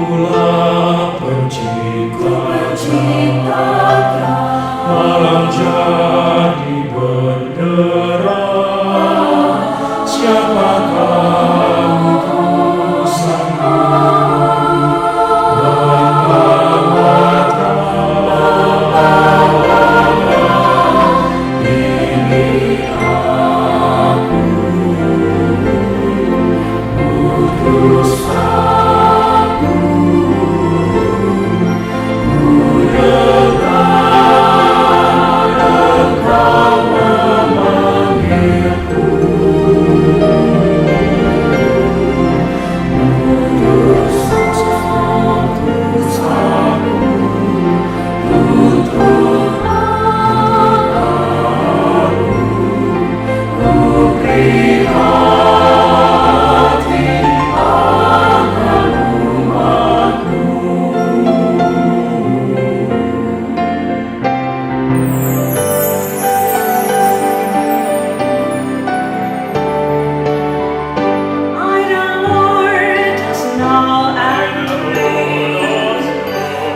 Akulah penciptanya, malam jadi benderang. Siapakah untuk sanggup membawakan? Ini aku, utus aku, ku dengar Engkau memanggilku. Utus aku untuk ku prihatin akan umatku. I know, Lord, just now and please.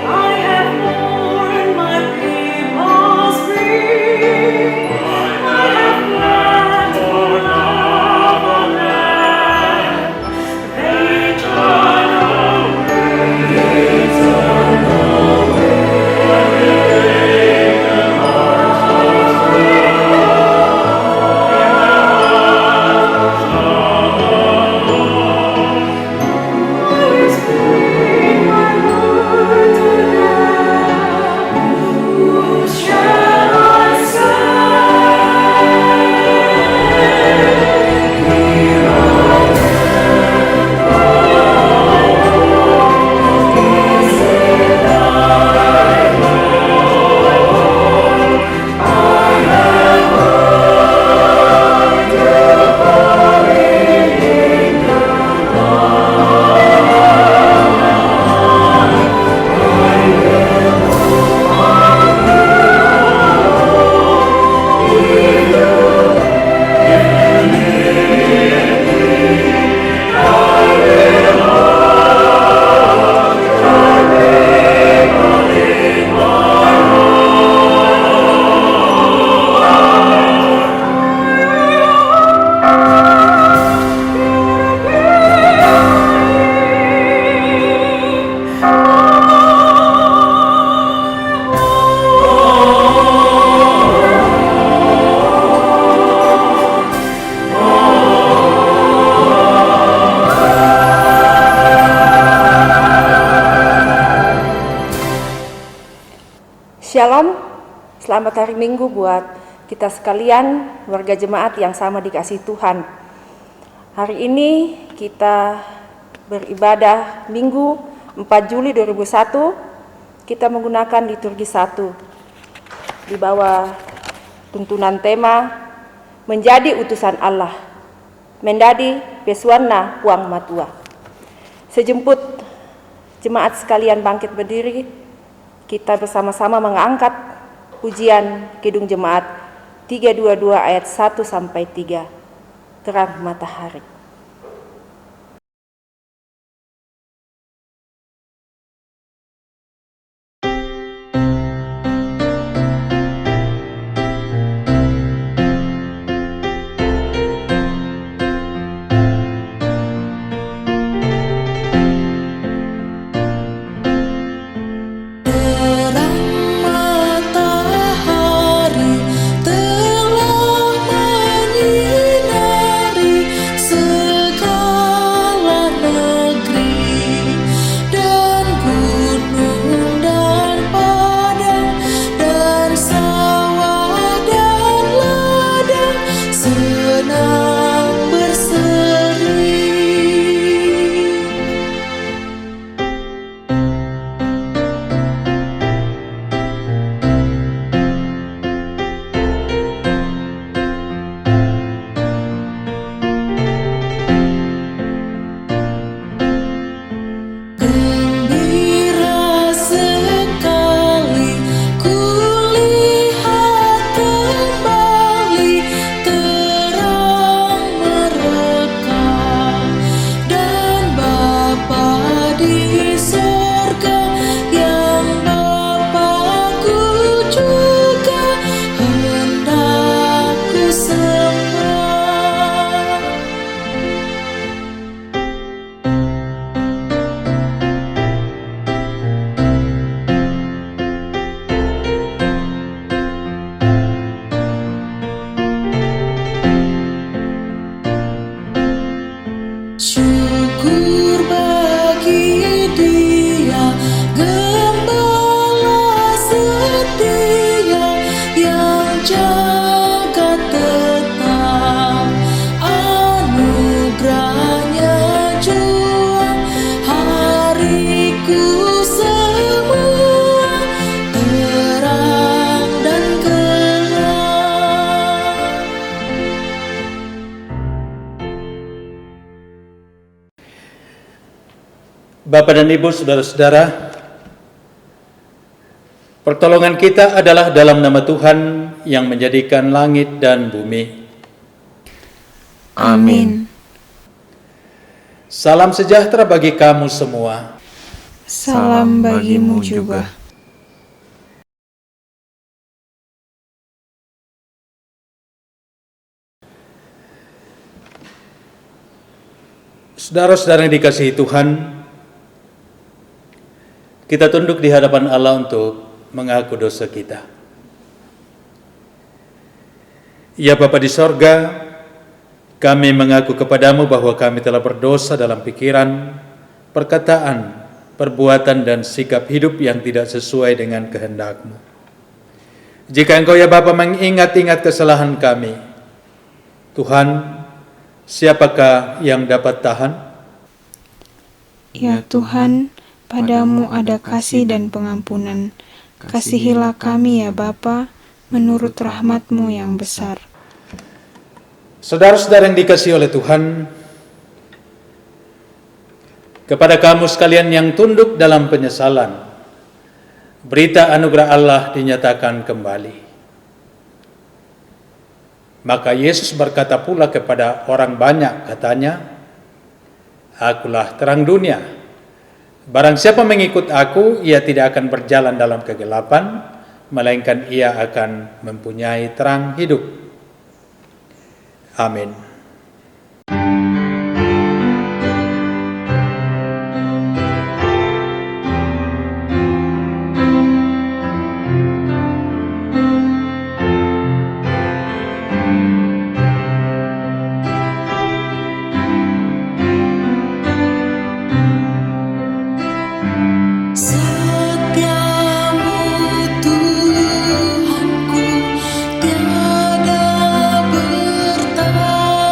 I have borne my people's grief. I have learned to love a land. They turn I speak my word to them. Who shall I say? Here I am, is it thy will? I have learned to glory in the Shalom, selamat hari Minggu buat kita sekalian, warga jemaat yang sama dikasihi Tuhan. Hari ini kita beribadah Minggu 4 Juli 2001, kita menggunakan liturgi 1 di bawah tuntunan tema Menjadi Utusan Allah, Mendadi Peswana Puang Matua. Sejemput jemaat sekalian bangkit berdiri, kita bersama-sama mengangkat pujian Kidung Jemaat 322 ayat 1 sampai 3, Terang Matahari. Matahari telah menyinari Bapak dan Ibu, saudara-saudara, pertolongan kita adalah dalam nama Tuhan yang menjadikan langit dan bumi. Amin. Salam sejahtera bagi kamu semua. Salam bagimu juga. Saudara-saudara yang dikasihi Tuhan, kita tunduk di hadapan Allah untuk mengaku dosa kita. Ya Bapa di sorga, kami mengaku kepadamu bahwa kami telah berdosa dalam pikiran, perkataan, perbuatan, dan sikap hidup yang tidak sesuai dengan kehendak-Mu. Jika Engkau ya Bapa mengingat-ingat kesalahan kami, Tuhan, siapakah yang dapat tahan? Ya Tuhan, padamu ada kasih dan pengampunan. Kasihilah kami ya Bapa, menurut rahmat-Mu yang besar. Saudara-saudara yang dikasihi oleh Tuhan, kepada kamu sekalian yang tunduk dalam penyesalan, berita anugerah Allah dinyatakan kembali. Maka Yesus berkata pula kepada orang banyak, katanya, "Akulah terang dunia. Barang siapa mengikut aku, ia tidak akan berjalan dalam kegelapan, melainkan ia akan mempunyai terang hidup." Amin. Setiamu Tuhanku tiada bertanding.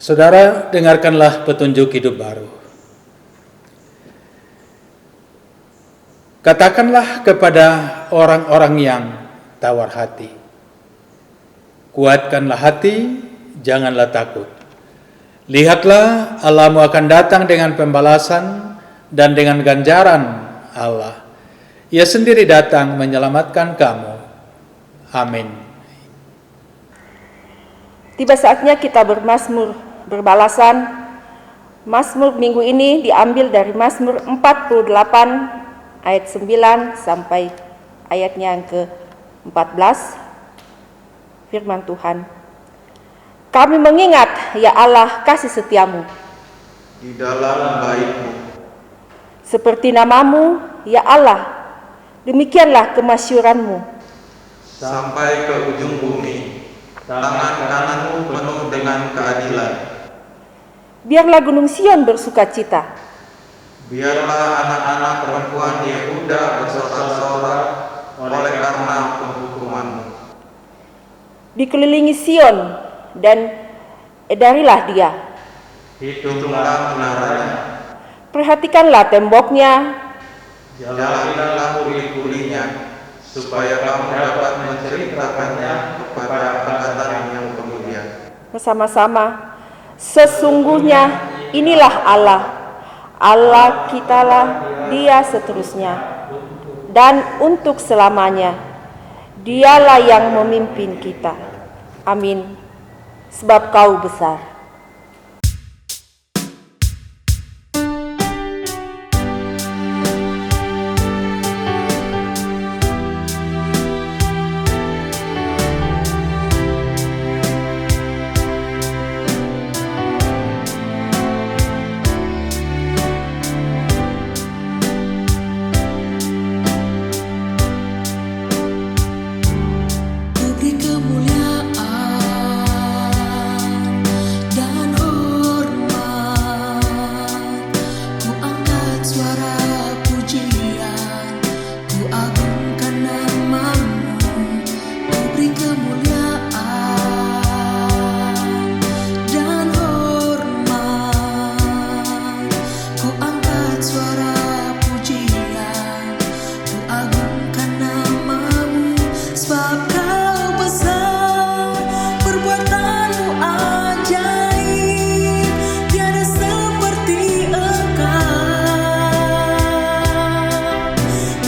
Saudara, dengarkanlah petunjuk hidup baru. Katakanlah kepada orang-orang yang tawar hati, kuatkanlah hati, janganlah takut. Lihatlah, Allahmu akan datang dengan pembalasan dan dengan ganjaran Allah. Ia sendiri datang menyelamatkan kamu. Amin. Tiba saatnya kita bermazmur berbalasan. Mazmur minggu ini diambil dari Mazmur 48 ayat 9 sampai ayatnya yang ke-14. Firman Tuhan. Kami mengingat, ya Allah, kasih setiamu di dalam baik-Mu. Seperti namamu, ya Allah, demikianlah kemasyuran-Mu. Sampai ke ujung bumi, tangan kananmu penuh dengan keadilan. Biarlah gunung Sion bersukacita, Biarlah anak-anak perempuan Yehuda bersorak-sorak oleh karena penghukuman-Mu. dikelilingi Sion dan edarilah dia. Hitunglah menaranya, Perhatikanlah temboknya, jalanilah kuli-kulinya, supaya kamu dapat menceritakannya kepada angkatan yang kemudian. bersama-sama. Sesungguhnya inilah Allah, Allah kitalah dia seterusnya, dan untuk selamanya. Dialah yang memimpin kita. Amin. Sebab Kau besar. Beri kemuliaan dan hormat, ku angkat suara pujian, ku agungkan namamu. Ku beri kemuliaan dan hormat, ku angkat suara pujian, ku agungkan namamu. Sebab Kau besar, perbuatanmu ajaib, tiada seperti Engkau,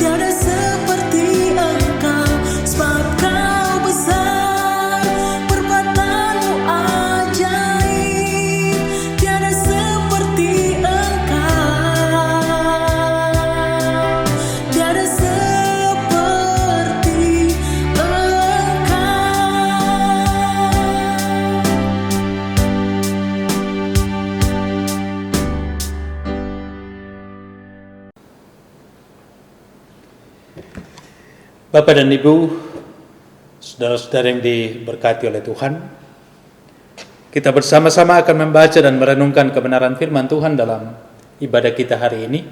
tiada seperti Engkau. Sebab Kau besar, perbuatanmu ajaib, tiada seperti Engkau, tiada seperti Engkau. Bapak dan Ibu, saudara-saudara yang diberkati oleh Tuhan, kita bersama-sama akan membaca dan merenungkan kebenaran firman Tuhan dalam ibadah kita hari ini.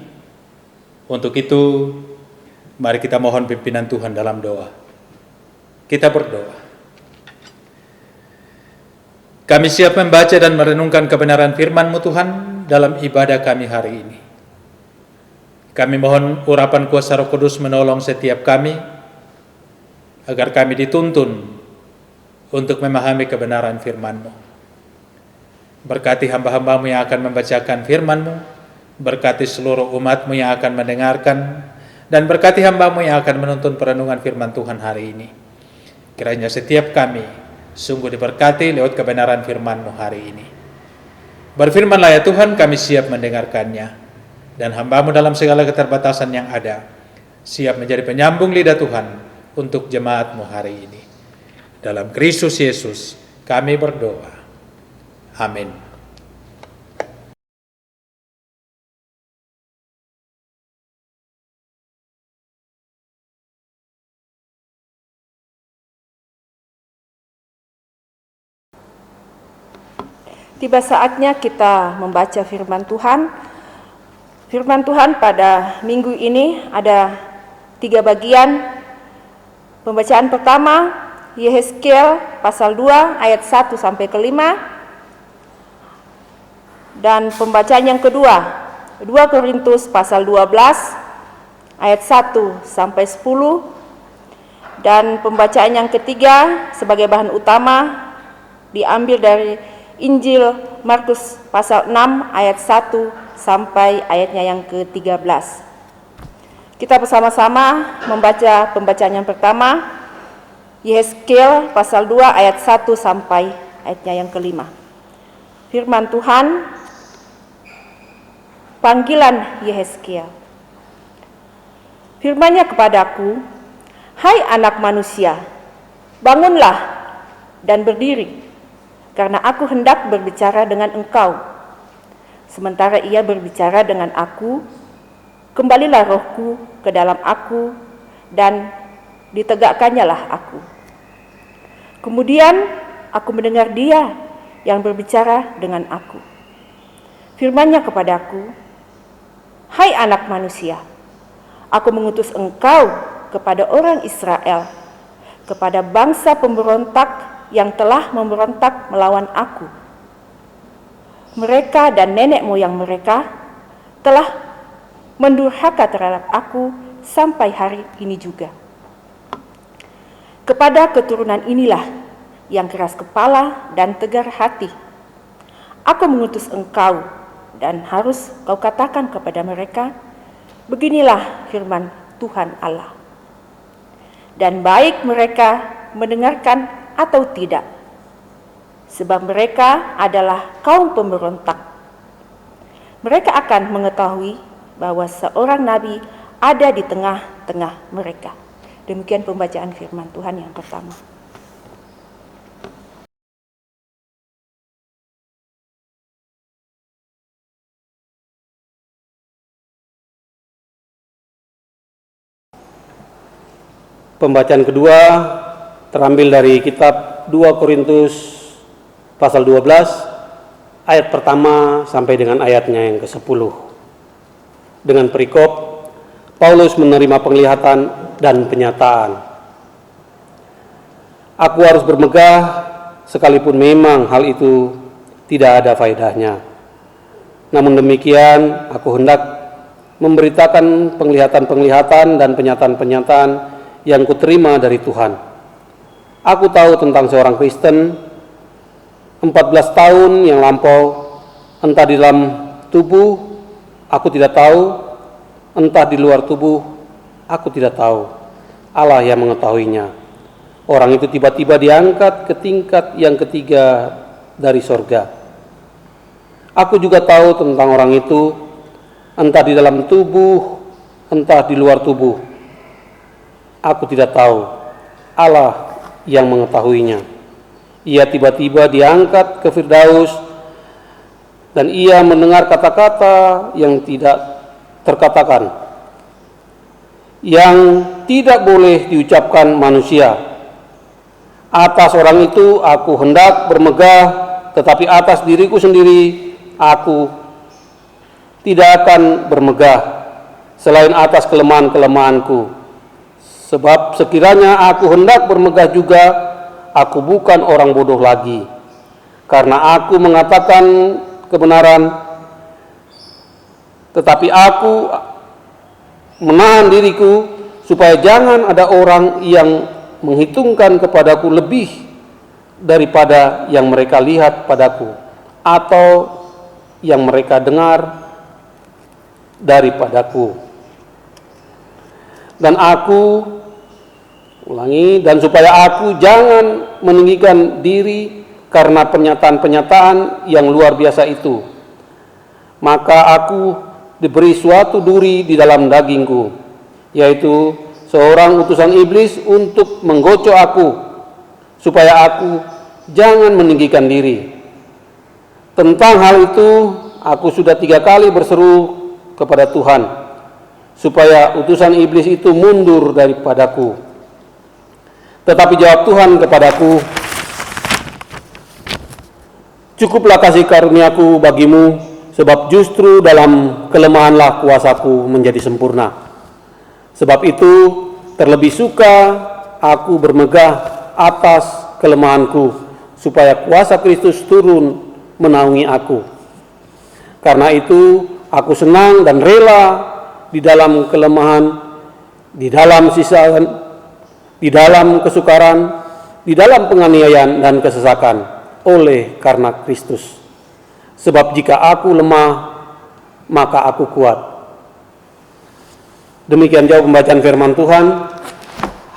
Untuk itu, mari kita mohon pimpinan Tuhan dalam doa. Kita berdoa. Kami siap membaca dan merenungkan kebenaran firman-Mu Tuhan dalam ibadah kami hari ini. Kami mohon urapan kuasa Roh Kudus menolong setiap kami, agar kami dituntun untuk memahami kebenaran firman-Mu. Berkati hamba-hamba-Mu yang akan membacakan firman-Mu, berkati seluruh umat-Mu yang akan mendengarkan, dan berkati hamba-Mu yang akan menuntun perenungan firman Tuhan hari ini. Kiranya setiap kami sungguh diberkati lewat kebenaran firman-Mu hari ini. Berfirmanlah ya Tuhan, kami siap mendengarkannya, dan hamba-Mu dalam segala keterbatasan yang ada, siap menjadi penyambung lidah Tuhan untuk jemaat-Mu hari ini. Dalam Kristus Yesus kami berdoa. Amin. Tiba saatnya kita membaca firman Tuhan. Firman Tuhan pada minggu ini ada 3 bagian. Pembacaan pertama, Yehezkiel pasal 2 ayat 1 sampai ke 5. Dan pembacaan yang kedua, 2 Korintus pasal 12 ayat 1 sampai 10. Dan pembacaan yang ketiga sebagai bahan utama diambil dari Injil Markus pasal 6 ayat 1 sampai ayatnya yang ke-13. Kita bersama-sama membaca pembacaan yang pertama, Yehezkiel pasal 2 ayat 1 sampai ayatnya yang ke-5. Firman Tuhan, panggilan Yehezkiel. Firman-Nya kepadaku, "Hai anak manusia, bangunlah dan berdiri, karena aku hendak berbicara dengan engkau." Sementara ia berbicara dengan aku, kembalilah rohku ke dalam aku, dan ditegakkannyalah aku. Kemudian aku mendengar dia yang berbicara dengan aku. Firman-Nya kepadaku, "Hai anak manusia, aku mengutus engkau kepada orang Israel, kepada bangsa pemberontak yang telah memberontak melawan aku. Mereka dan nenek moyang mereka telah mendurhaka terhadap aku sampai hari ini juga. Kepada keturunan inilah yang keras kepala dan tegar hati, aku mengutus engkau, dan harus kau katakan kepada mereka, beginilah firman Tuhan Allah. Dan baik mereka mendengarkan atau tidak, sebab mereka adalah kaum pemberontak. Mereka akan mengetahui bahwa seorang nabi ada di tengah-tengah mereka." Demikian pembacaan firman Tuhan yang pertama. Pembacaan kedua terambil dari kitab 2 Korintus pasal 12 ayat pertama sampai dengan ayatnya yang ke-10. Dengan perikop, Paulus menerima penglihatan dan penyataan. Aku harus bermegah sekalipun memang hal itu tidak ada faedahnya. Namun demikian, aku hendak memberitakan penglihatan-penglihatan dan penyataan-penyataan yang kuterima dari Tuhan. Aku tahu tentang seorang Kristen 14 tahun yang lampau, entah di dalam tubuh aku tidak tahu, entah di luar tubuh aku tidak tahu. Allah yang mengetahuinya. Orang itu tiba-tiba diangkat ke tingkat yang ketiga dari sorga. Aku juga tahu tentang orang itu, entah di dalam tubuh, entah di luar tubuh. Aku tidak tahu. Allah yang mengetahuinya. Ia tiba-tiba diangkat ke Firdaus, dan ia mendengar kata-kata yang tidak terkatakan, yang tidak boleh diucapkan manusia. Atas orang itu aku hendak bermegah, tetapi atas diriku sendiri aku tidak akan bermegah, selain atas kelemahan-kelemahanku. Sebab sekiranya aku hendak bermegah juga, aku bukan orang bodoh lagi, karena aku mengatakan kebenaran, tetapi aku menahan diriku supaya jangan ada orang yang menghitungkan kepadaku lebih daripada yang mereka lihat padaku, atau yang mereka dengar daripadaku. Dan supaya aku jangan meninggikan diri karena pernyataan-pernyataan yang luar biasa itu. Maka aku diberi suatu duri di dalam dagingku, yaitu seorang utusan iblis untuk menggocok aku, supaya aku jangan meninggikan diri. Tentang hal itu, aku sudah 3 kali berseru kepada Tuhan, supaya utusan iblis itu mundur daripadaku. Tetapi jawab Tuhan kepadaku, cukuplah kasih karuniaku bagimu, sebab justru dalam kelemahanlah kuasaku menjadi sempurna. Sebab itu terlebih suka aku bermegah atas kelemahanku, supaya kuasa Kristus turun menaungi aku. Karena itu, aku senang dan rela di dalam kelemahan, di dalam sisaan, di dalam kesukaran, di dalam penganiayaan dan kesesakan oleh karena Kristus. Sebab jika aku lemah, maka aku kuat. Demikian jauh pembacaan firman Tuhan.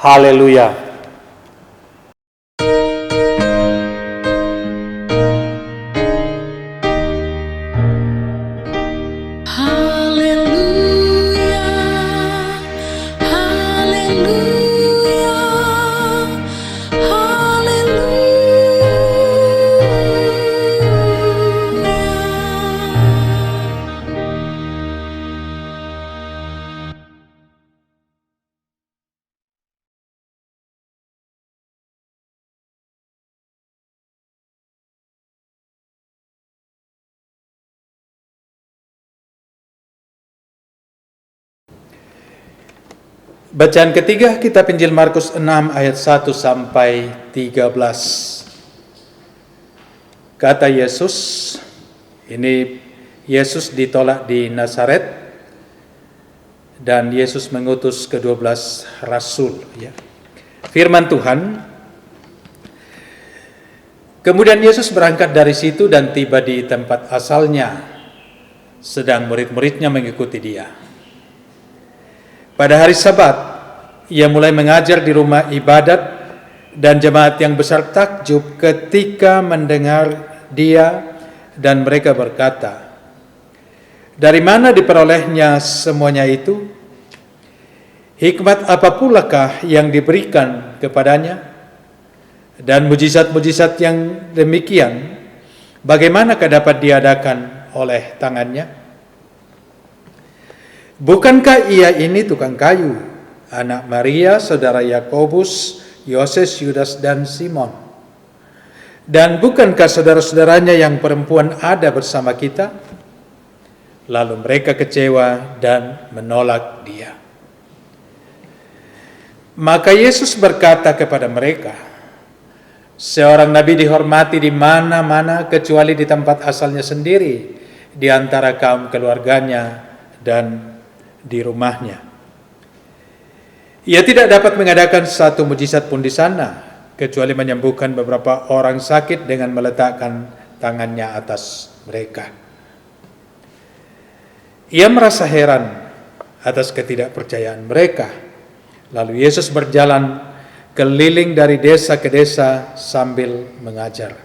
Haleluya. Haleluya, haleluya, haleluya. Bacaan ketiga, kitab Injil Markus 6 ayat 1 sampai 13. Kata Yesus, ini Yesus ditolak di Nazaret dan Yesus mengutus ke-12 rasul. Ya. Firman Tuhan, kemudian Yesus berangkat dari situ dan tiba di tempat asalnya, sedang murid-muridnya mengikuti dia. Pada hari Sabat, ia mulai mengajar di rumah ibadat dan jemaat yang besar takjub ketika mendengar dia dan mereka berkata, "Dari mana diperolehnya semuanya itu? Hikmat apa pulakah yang diberikan kepadanya? Dan mujizat-mujizat yang demikian, bagaimanakah dapat diadakan oleh tangannya? Bukankah ia ini tukang kayu, anak Maria, saudara Yakobus, Yoses, Yudas, dan Simon? Dan bukankah saudara-saudaranya yang perempuan ada bersama kita?" Lalu mereka kecewa dan menolak dia. Maka Yesus berkata kepada mereka, "Seorang nabi dihormati di mana-mana kecuali di tempat asalnya sendiri, di antara kaum keluarganya dan di rumahnya. Ia tidak dapat mengadakan satu mujizat pun di sana, kecuali menyembuhkan beberapa orang sakit dengan meletakkan tangannya atas mereka." Ia merasa heran atas ketidakpercayaan mereka. Lalu Yesus berjalan keliling dari desa ke desa sambil mengajar.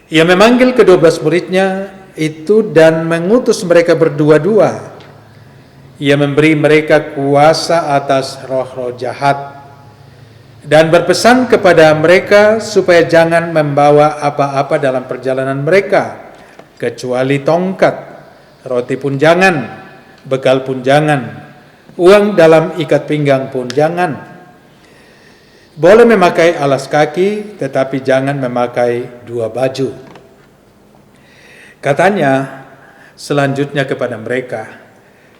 Ia memanggil ke-12 muridnya itu dan mengutus mereka berdua-dua. Ia memberi mereka kuasa atas roh-roh jahat dan berpesan kepada mereka supaya jangan membawa apa-apa dalam perjalanan mereka, kecuali tongkat, roti pun jangan, bekal pun jangan, uang dalam ikat pinggang pun jangan. Boleh memakai alas kaki, tetapi jangan memakai dua baju. Katanya selanjutnya kepada mereka,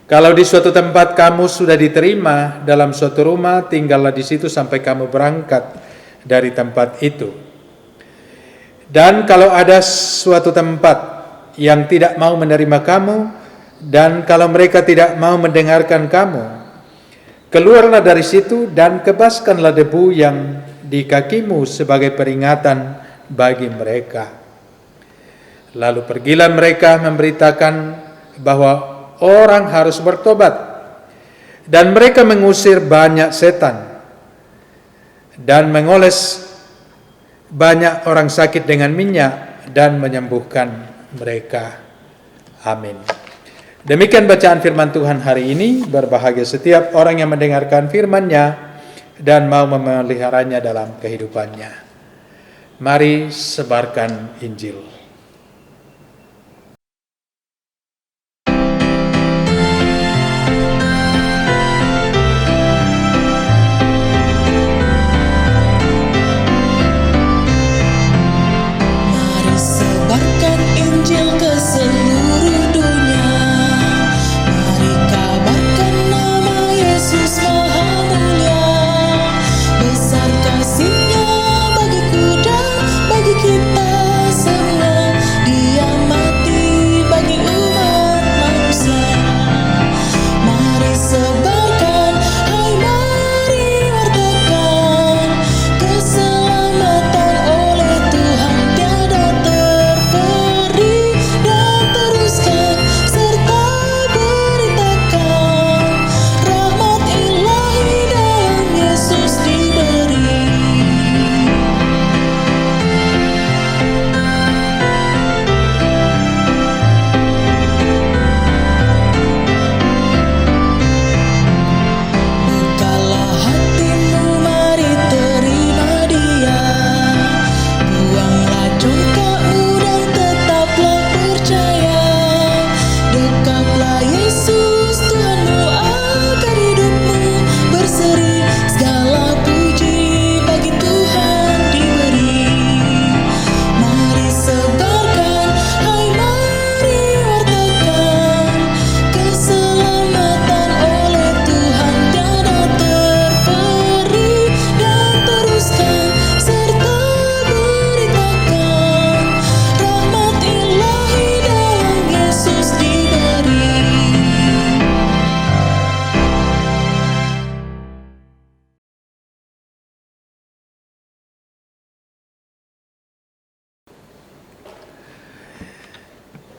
"Kalau di suatu tempat kamu sudah diterima dalam suatu rumah, tinggallah di situ sampai kamu berangkat dari tempat itu. Dan kalau ada suatu tempat yang tidak mau menerima kamu, dan kalau mereka tidak mau mendengarkan kamu, keluarlah dari situ dan kebaskanlah debu yang di kakimu sebagai peringatan bagi mereka." Lalu pergilah mereka memberitakan bahwa orang harus bertobat, dan mereka mengusir banyak setan dan mengoles banyak orang sakit dengan minyak dan menyembuhkan mereka. Amin. Demikian bacaan firman Tuhan hari ini. Berbahagia setiap orang yang mendengarkan firman-Nya dan mau memeliharanya dalam kehidupannya. Mari sebarkan Injil. Mari sebarkan Injil ke seluruh dunia. Mari kabarkan nama Yesus Maha Mulia. Besar kasih-Nya bagiku dan bagi kita semua.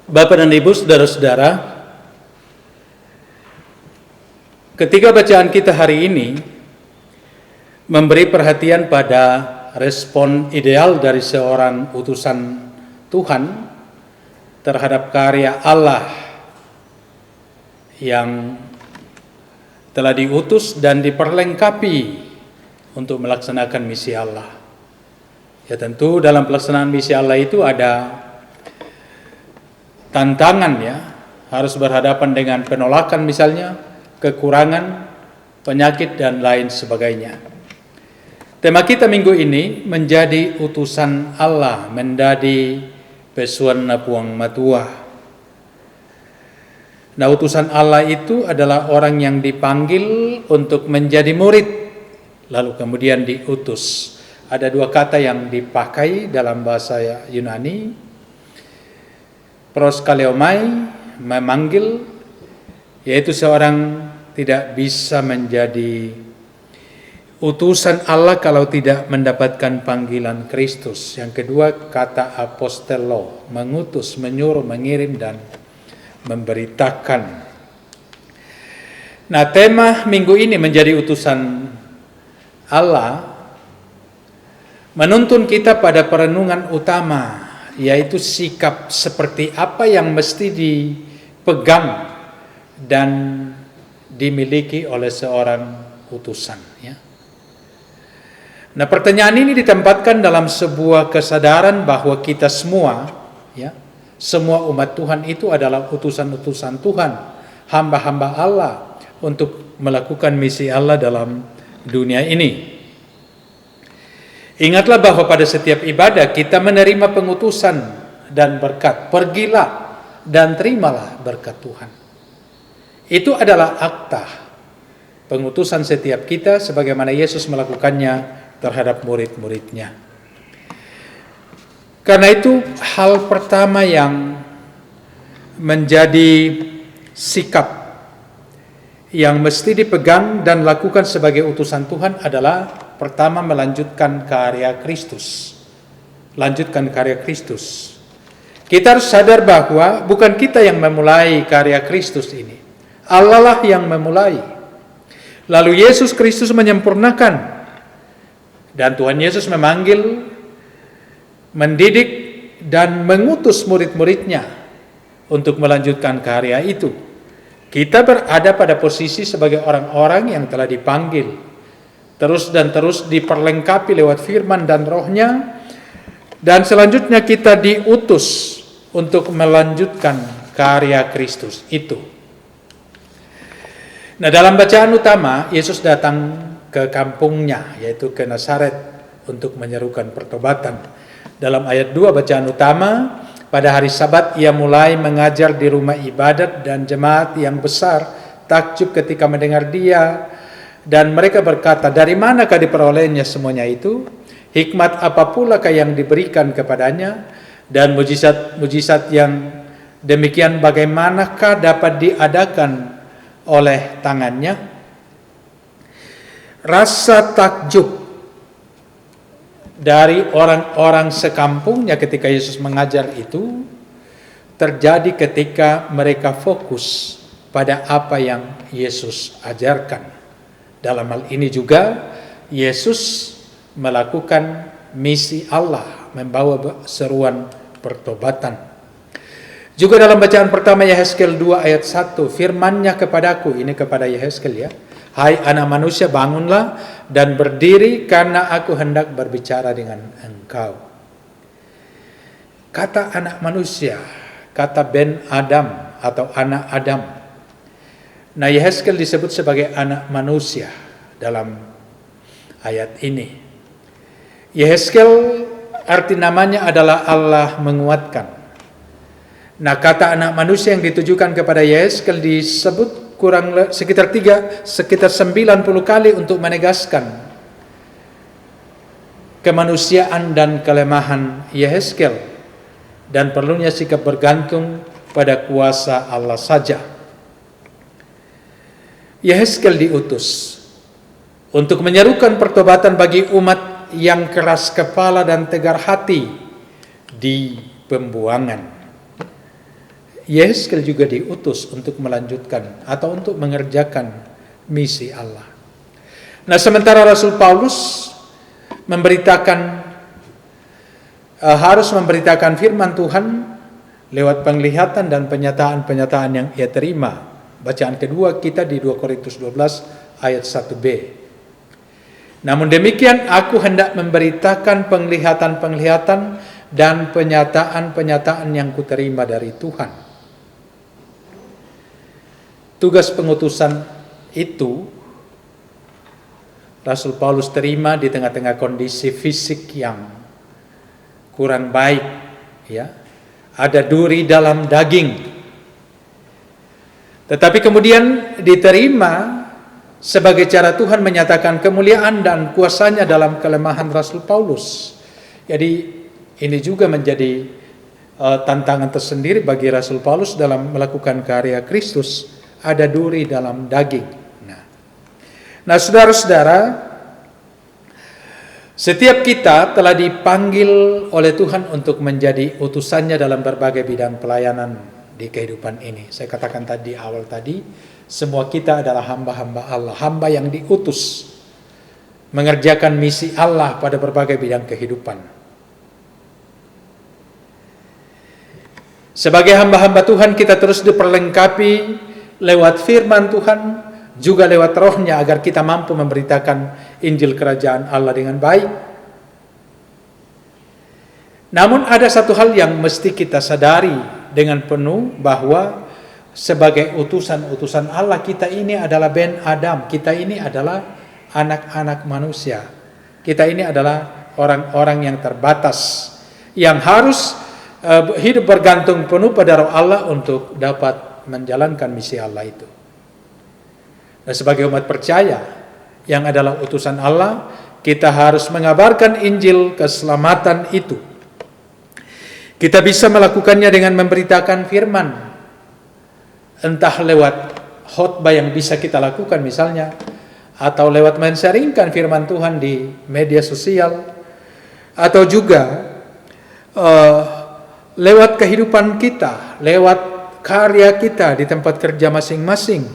Bapak dan Ibu, saudara-saudara, ketika bacaan kita hari ini memberi perhatian pada respon ideal dari seorang utusan Tuhan terhadap karya Allah yang telah diutus dan diperlengkapi untuk melaksanakan misi Allah. Ya tentu dalam pelaksanaan misi Allah itu ada tantangan ya, harus berhadapan dengan penolakan misalnya, kekurangan, penyakit dan lain sebagainya. Tema kita minggu ini menjadi utusan Allah mendadi pesuan napuang matua. Nah, utusan Allah itu adalah orang yang dipanggil untuk menjadi murid, lalu kemudian diutus. Ada dua kata yang dipakai dalam bahasa Yunani. Proskaleomai, memanggil, yaitu seorang tidak bisa menjadi utusan Allah kalau tidak mendapatkan panggilan Kristus. Yang kedua, kata apostello, mengutus, menyuruh, mengirim, dan memberitakan. Nah, tema minggu ini menjadi utusan Allah menuntun kita pada perenungan utama, yaitu sikap seperti apa yang mesti dipegang dan dimiliki oleh seorang utusan. Ya. Nah, pertanyaan ini ditempatkan dalam sebuah kesadaran bahwa kita semua, ya, semua umat Tuhan itu adalah utusan-utusan Tuhan, hamba-hamba Allah untuk melakukan misi Allah dalam dunia ini. Ingatlah bahwa pada setiap ibadah kita menerima pengutusan dan berkat. Pergilah dan terimalah berkat Tuhan. Itu adalah akta pengutusan setiap kita sebagaimana Yesus melakukannya terhadap murid-muridnya. Karena itu hal pertama yang menjadi sikap yang mesti dipegang dan lakukan sebagai utusan Tuhan adalah pertama, melanjutkan karya Kristus. Lanjutkan karya Kristus. Kita harus sadar bahwa bukan kita yang memulai karya Kristus ini. Allah lah yang memulai. Lalu Yesus Kristus menyempurnakan. Dan Tuhan Yesus memanggil, mendidik, dan mengutus murid-muridnya untuk melanjutkan karya itu. Kita berada pada posisi sebagai orang-orang yang telah dipanggil, terus dan terus diperlengkapi lewat firman dan rohnya, dan selanjutnya kita diutus untuk melanjutkan karya Kristus itu. Nah, dalam bacaan utama, Yesus datang ke kampungnya, yaitu ke Nazaret, untuk menyerukan pertobatan. Dalam ayat 2 bacaan utama, pada hari Sabat ia mulai mengajar di rumah ibadat dan jemaat yang besar takjub ketika mendengar dia. Dan mereka berkata, dari manakah diperolehnya semuanya itu? Hikmat apa pulakah yang diberikan kepadanya? Dan mujizat-mujizat yang demikian bagaimanakah dapat diadakan oleh tangannya? Rasa takjub dari orang-orang sekampungnya ketika Yesus mengajar itu terjadi ketika mereka fokus pada apa yang Yesus ajarkan. Dalam hal ini juga Yesus melakukan misi Allah, membawa seruan pertobatan. Juga dalam bacaan pertama Yehezkel 2 ayat 1, firman-Nya kepadaku, ini kepada Yehezkel ya, hai anak manusia, bangunlah dan berdiri karena aku hendak berbicara dengan engkau. Kata anak manusia, kata Ben Adam atau anak Adam. Nah, Yehezkel disebut sebagai anak manusia dalam ayat ini. Yehezkel arti namanya adalah Allah menguatkan. Nah, kata anak manusia yang ditujukan kepada Yehezkel disebut sekitar 90 kali untuk menegaskan kemanusiaan dan kelemahan Yehezkel dan perlunya sikap bergantung pada kuasa Allah saja. Yehezkel diutus untuk menyerukan pertobatan bagi umat yang keras kepala dan tegar hati di pembuangan. Yehezkiel juga diutus untuk melanjutkan atau untuk mengerjakan misi Allah. Nah, sementara Rasul Paulus harus memberitakan firman Tuhan lewat penglihatan dan penyataan-penyataan yang ia terima. Bacaan kedua kita di 2 Korintus 12 ayat 1b. Namun demikian, aku hendak memberitakan penglihatan-penglihatan dan penyataan-penyataan yang kuterima dari Tuhan. Tugas pengutusan itu Rasul Paulus terima di tengah-tengah kondisi fisik yang kurang baik, ya. Ada duri dalam daging. Tetapi kemudian diterima sebagai cara Tuhan menyatakan kemuliaan dan kuasanya dalam kelemahan Rasul Paulus. Jadi ini juga menjadi tantangan tersendiri bagi Rasul Paulus dalam melakukan karya Kristus. Ada duri dalam daging. Nah, saudara-saudara, setiap kita telah dipanggil oleh Tuhan untuk menjadi utusannya dalam berbagai bidang pelayanan di kehidupan ini. Saya katakan tadi awal tadi, semua kita adalah hamba-hamba Allah, hamba yang diutus mengerjakan misi Allah pada berbagai bidang kehidupan. Sebagai hamba-hamba Tuhan, kita terus diperlengkapi lewat firman Tuhan, juga lewat rohnya agar kita mampu memberitakan Injil Kerajaan Allah dengan baik. Namun ada satu hal yang mesti kita sadari dengan penuh, bahwa sebagai utusan-utusan Allah, kita ini adalah Ben Adam, kita ini adalah anak-anak manusia. Kita ini adalah orang-orang yang terbatas, yang harus hidup bergantung penuh pada roh Allah untuk dapat menjalankan misi Allah itu. Dan sebagai umat percaya yang adalah utusan Allah, kita harus mengabarkan Injil keselamatan itu. Kita bisa melakukannya dengan memberitakan firman, entah lewat khotbah yang bisa kita lakukan misalnya, atau lewat men-sharingkan firman Tuhan di media sosial, atau juga lewat kehidupan kita, lewat karya kita di tempat kerja masing-masing,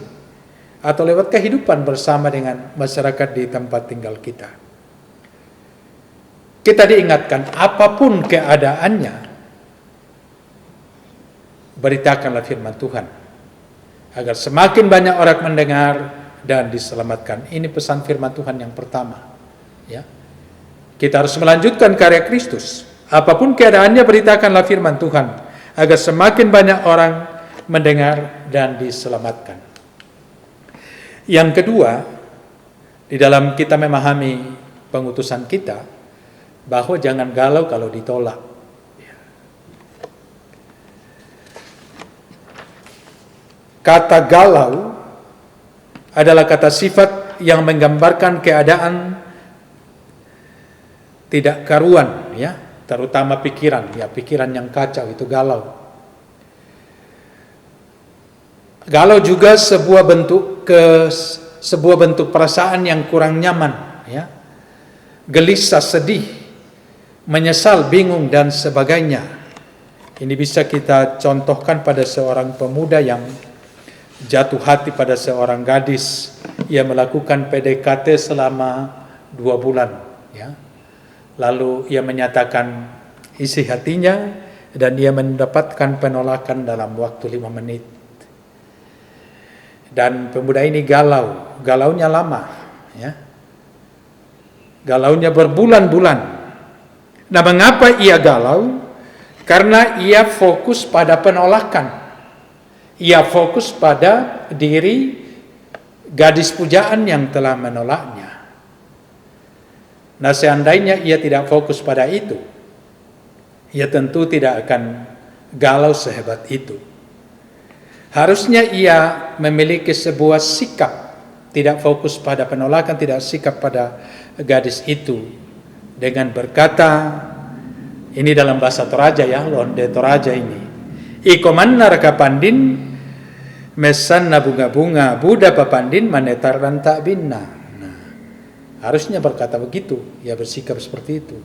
atau lewat kehidupan bersama dengan masyarakat di tempat tinggal kita. Kita diingatkan, apapun keadaannya, beritakanlah firman Tuhan, agar semakin banyak orang mendengar dan diselamatkan. Ini pesan firman Tuhan yang pertama. Ya, kita harus melanjutkan karya Kristus. Apapun keadaannya, beritakanlah firman Tuhan, agar semakin banyak orang mendengar dan diselamatkan. Yang kedua, di dalam kita memahami pengutusan kita, bahwa jangan galau kalau ditolak. Kata galau adalah kata sifat yang menggambarkan keadaan tidak karuan, ya, terutama pikiran, ya, pikiran yang kacau itu galau. Galau juga sebuah bentuk perasaan yang kurang nyaman, ya. Gelisah, sedih, menyesal, bingung dan sebagainya. Ini bisa kita contohkan pada seorang pemuda yang jatuh hati pada seorang gadis. Ia melakukan PDKT selama 2 bulan, ya. Lalu ia menyatakan isi hatinya dan ia mendapatkan penolakan dalam waktu 5 menit. Dan pemuda ini galaunya lama, ya. Galaunya berbulan-bulan. Nah, mengapa ia galau? Karena ia fokus pada penolakan. Ia fokus pada diri gadis pujaan yang telah menolaknya. Nah, seandainya ia tidak fokus pada itu, ia tentu tidak akan galau sehebat itu. Harusnya ia memiliki sebuah sikap, tidak fokus pada penolakan, tidak sikap pada gadis itu, dengan berkata, ini dalam bahasa Toraja, ya, Londe Toraja ini, ikoman naraka pandin mesanna bunga-bunga buddha papandin manetar dan tak binna. Nah, harusnya berkata begitu, ya, bersikap seperti itu.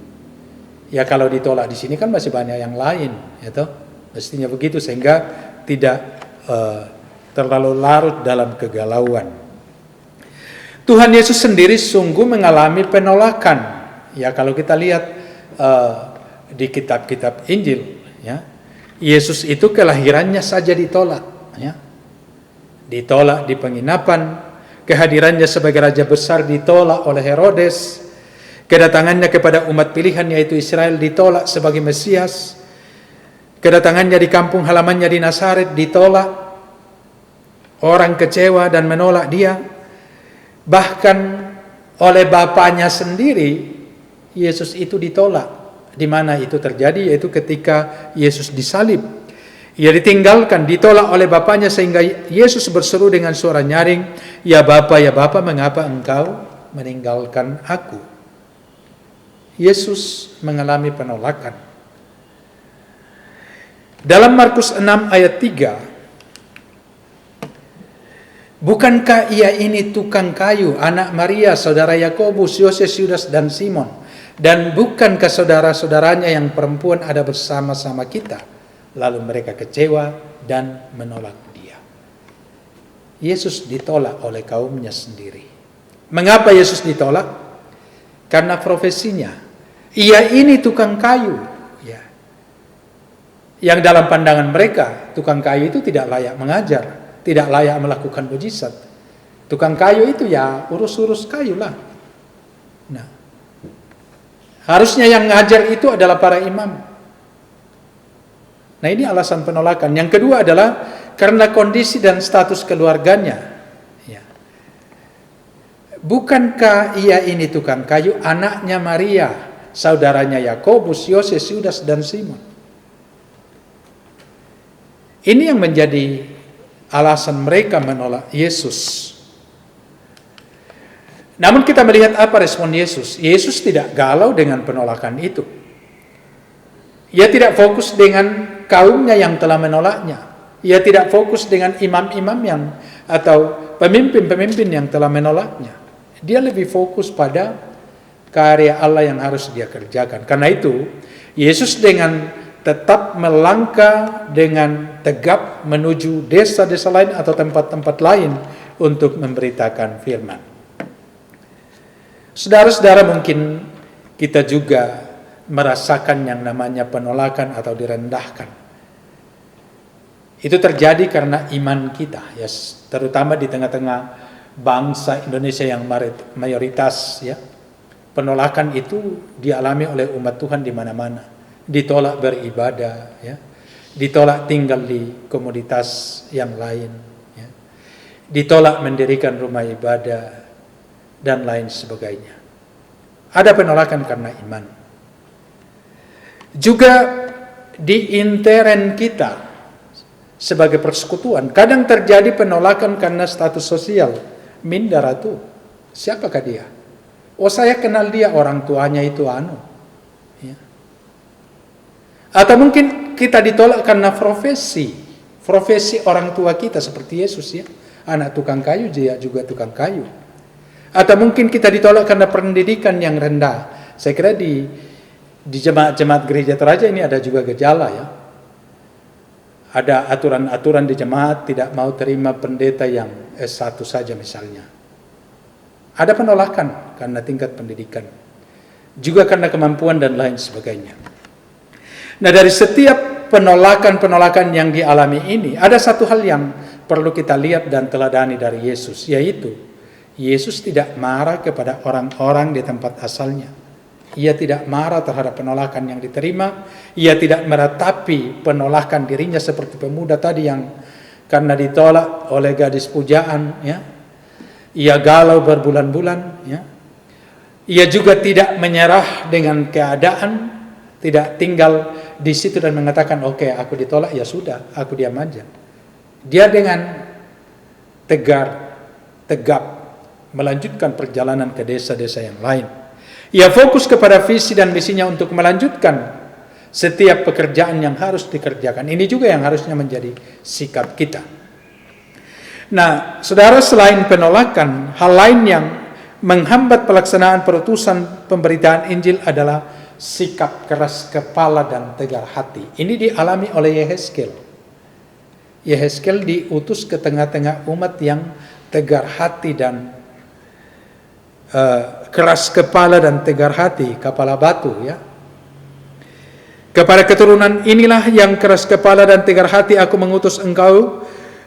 Ya, kalau ditolak di sini kan masih banyak yang lain, ya toh? Mestinya begitu, sehingga tidak terlalu larut dalam kegalauan. Tuhan Yesus sendiri sungguh mengalami penolakan. Ya, kalau kita lihat di kitab-kitab Injil, ya, Yesus itu kelahirannya saja ditolak, ya. Ditolak di penginapan, kehadirannya sebagai raja besar ditolak oleh Herodes, kedatangannya kepada umat pilihan yaitu Israel ditolak sebagai Mesias, kedatangannya di kampung halamannya di Nazaret ditolak, orang kecewa dan menolak dia, bahkan oleh bapaknya sendiri Yesus itu ditolak. Di mana itu terjadi? Yaitu ketika Yesus disalib. Ia ditinggalkan, ditolak oleh bapaknya sehingga Yesus berseru dengan suara nyaring, ya Bapa, mengapa engkau meninggalkan aku?" Yesus mengalami penolakan. Dalam Markus 6 ayat 3, "Bukankah ia ini tukang kayu, anak Maria, saudara Yakobus, Yoses, Yudas, dan Simon? Dan bukankah saudara-saudaranya yang perempuan ada bersama-sama kita?" Lalu mereka kecewa dan menolak dia. Yesus ditolak oleh kaumnya sendiri. Mengapa Yesus ditolak? Karena profesinya. Ia ini tukang kayu. Ya. Yang dalam pandangan mereka, tukang kayu itu tidak layak mengajar, tidak layak melakukan mujizat. Tukang kayu itu ya urus-urus kayu lah. Nah, harusnya yang ngajar itu adalah para imam. Nah, ini alasan penolakan. Yang kedua adalah karena kondisi dan status keluarganya. Ya. "Bukankah ia ini tukang kayu, anaknya Maria, saudaranya Yakobus, Yoses, Yudas, dan Simon?" Ini yang menjadi alasan mereka menolak Yesus. Namun kita melihat apa respon Yesus. Yesus tidak galau dengan penolakan itu. Ia tidak fokus dengan kaumnya yang telah menolaknya. Ia tidak fokus dengan imam-imam yang atau pemimpin-pemimpin yang telah menolaknya. Dia lebih fokus pada karya Allah yang harus dia kerjakan. Karena itu, Yesus dengan tetap melangkah dengan tegap menuju desa-desa lain atau tempat-tempat lain untuk memberitakan firman. Saudara-saudara, mungkin kita juga merasakan yang namanya penolakan atau direndahkan. Itu terjadi karena iman kita, ya, terutama di tengah-tengah bangsa Indonesia yang mayoritas, ya. Penolakan itu dialami oleh umat Tuhan di mana-mana. Ditolak beribadah, ya. Ditolak tinggal di komunitas yang lain, ya. Ditolak mendirikan rumah ibadah dan lain sebagainya. Ada penolakan karena iman. Juga di intern kita sebagai persekutuan kadang terjadi penolakan karena status sosial. Minder itu, siapakah dia? Oh, saya kenal dia, orang tuanya itu ya. Atau mungkin kita ditolak karena profesi orang tua kita seperti Yesus, ya, anak tukang kayu, dia juga tukang kayu. Atau mungkin kita ditolak karena pendidikan yang rendah. Saya kira di jemaat-jemaat gereja Teraja ini ada juga gejala, ya. Ada aturan-aturan di jemaat tidak mau terima pendeta yang S1 saja misalnya. Ada penolakan karena tingkat pendidikan. Juga karena kemampuan dan lain sebagainya. Nah, dari setiap penolakan-penolakan yang dialami ini, ada satu hal yang perlu kita lihat dan teladani dari Yesus, yaitu Yesus tidak marah kepada orang-orang di tempat asalnya. Ia tidak marah terhadap penolakan yang diterima. Ia tidak meratapi penolakan dirinya seperti pemuda tadi yang karena ditolak oleh gadis pujaan, ya. Ia galau berbulan-bulan, ya. Ia juga tidak menyerah dengan keadaan, tidak tinggal di situ dan mengatakan, "Oke, aku ditolak, ya sudah, aku diam aja." Dia dengan tegap melanjutkan perjalanan ke desa-desa yang lain. Ia fokus kepada visi dan misinya untuk melanjutkan setiap pekerjaan yang harus dikerjakan. Ini juga yang harusnya menjadi sikap kita. Nah, saudara, selain penolakan, hal lain yang menghambat pelaksanaan perutusan pemberitaan Injil adalah sikap keras kepala dan tegar hati. Ini dialami oleh Yehezkiel. Yehezkel diutus ke tengah-tengah umat yang tegar hati dan keras kepala dan tegar hati, kepala batu ya. Kepada keturunan inilah yang keras kepala dan tegar hati aku mengutus engkau,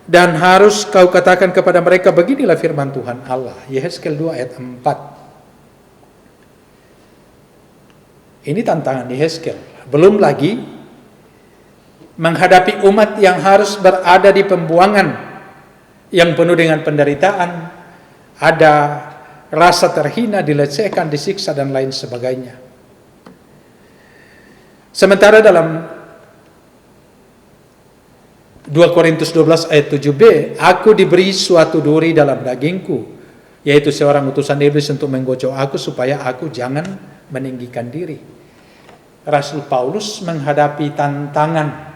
dan harus kau katakan kepada mereka, beginilah firman Tuhan Allah. Yehezkel 2 ayat 4. Ini tantangan Yehezkel. Belum lagi menghadapi umat yang harus berada di pembuangan yang penuh dengan penderitaan, ada rasa terhina, dilecehkan, disiksa, dan lain sebagainya. Sementara dalam 2 Korintus 12 ayat 7b, aku diberi suatu duri dalam dagingku, yaitu seorang utusan iblis untuk menggocok aku supaya aku jangan meninggikan diri. Rasul Paulus menghadapi tantangan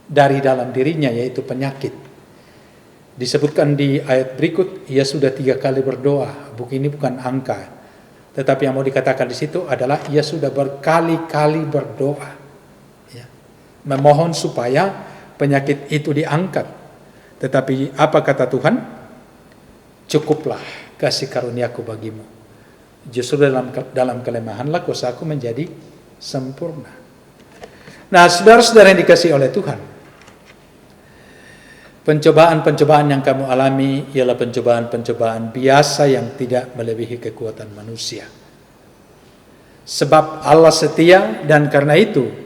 dari dalam dirinya, yaitu penyakit. Disebutkan di ayat berikut, ia sudah 3 kali berdoa. Ini bukan angka, tetapi yang mau dikatakan di situ adalah ia sudah berkali-kali berdoa, ya, memohon supaya penyakit itu diangkat. Tetapi apa kata Tuhan? Cukuplah kasih karuniaku bagimu. Justru dalam kelemahanlah kuasaku menjadi sempurna. Nah, saudara-saudara yang dikasihi oleh Tuhan, pencobaan-pencobaan yang kamu alami ialah pencobaan-pencobaan biasa yang tidak melebihi kekuatan manusia. Sebab Allah setia, dan karena itu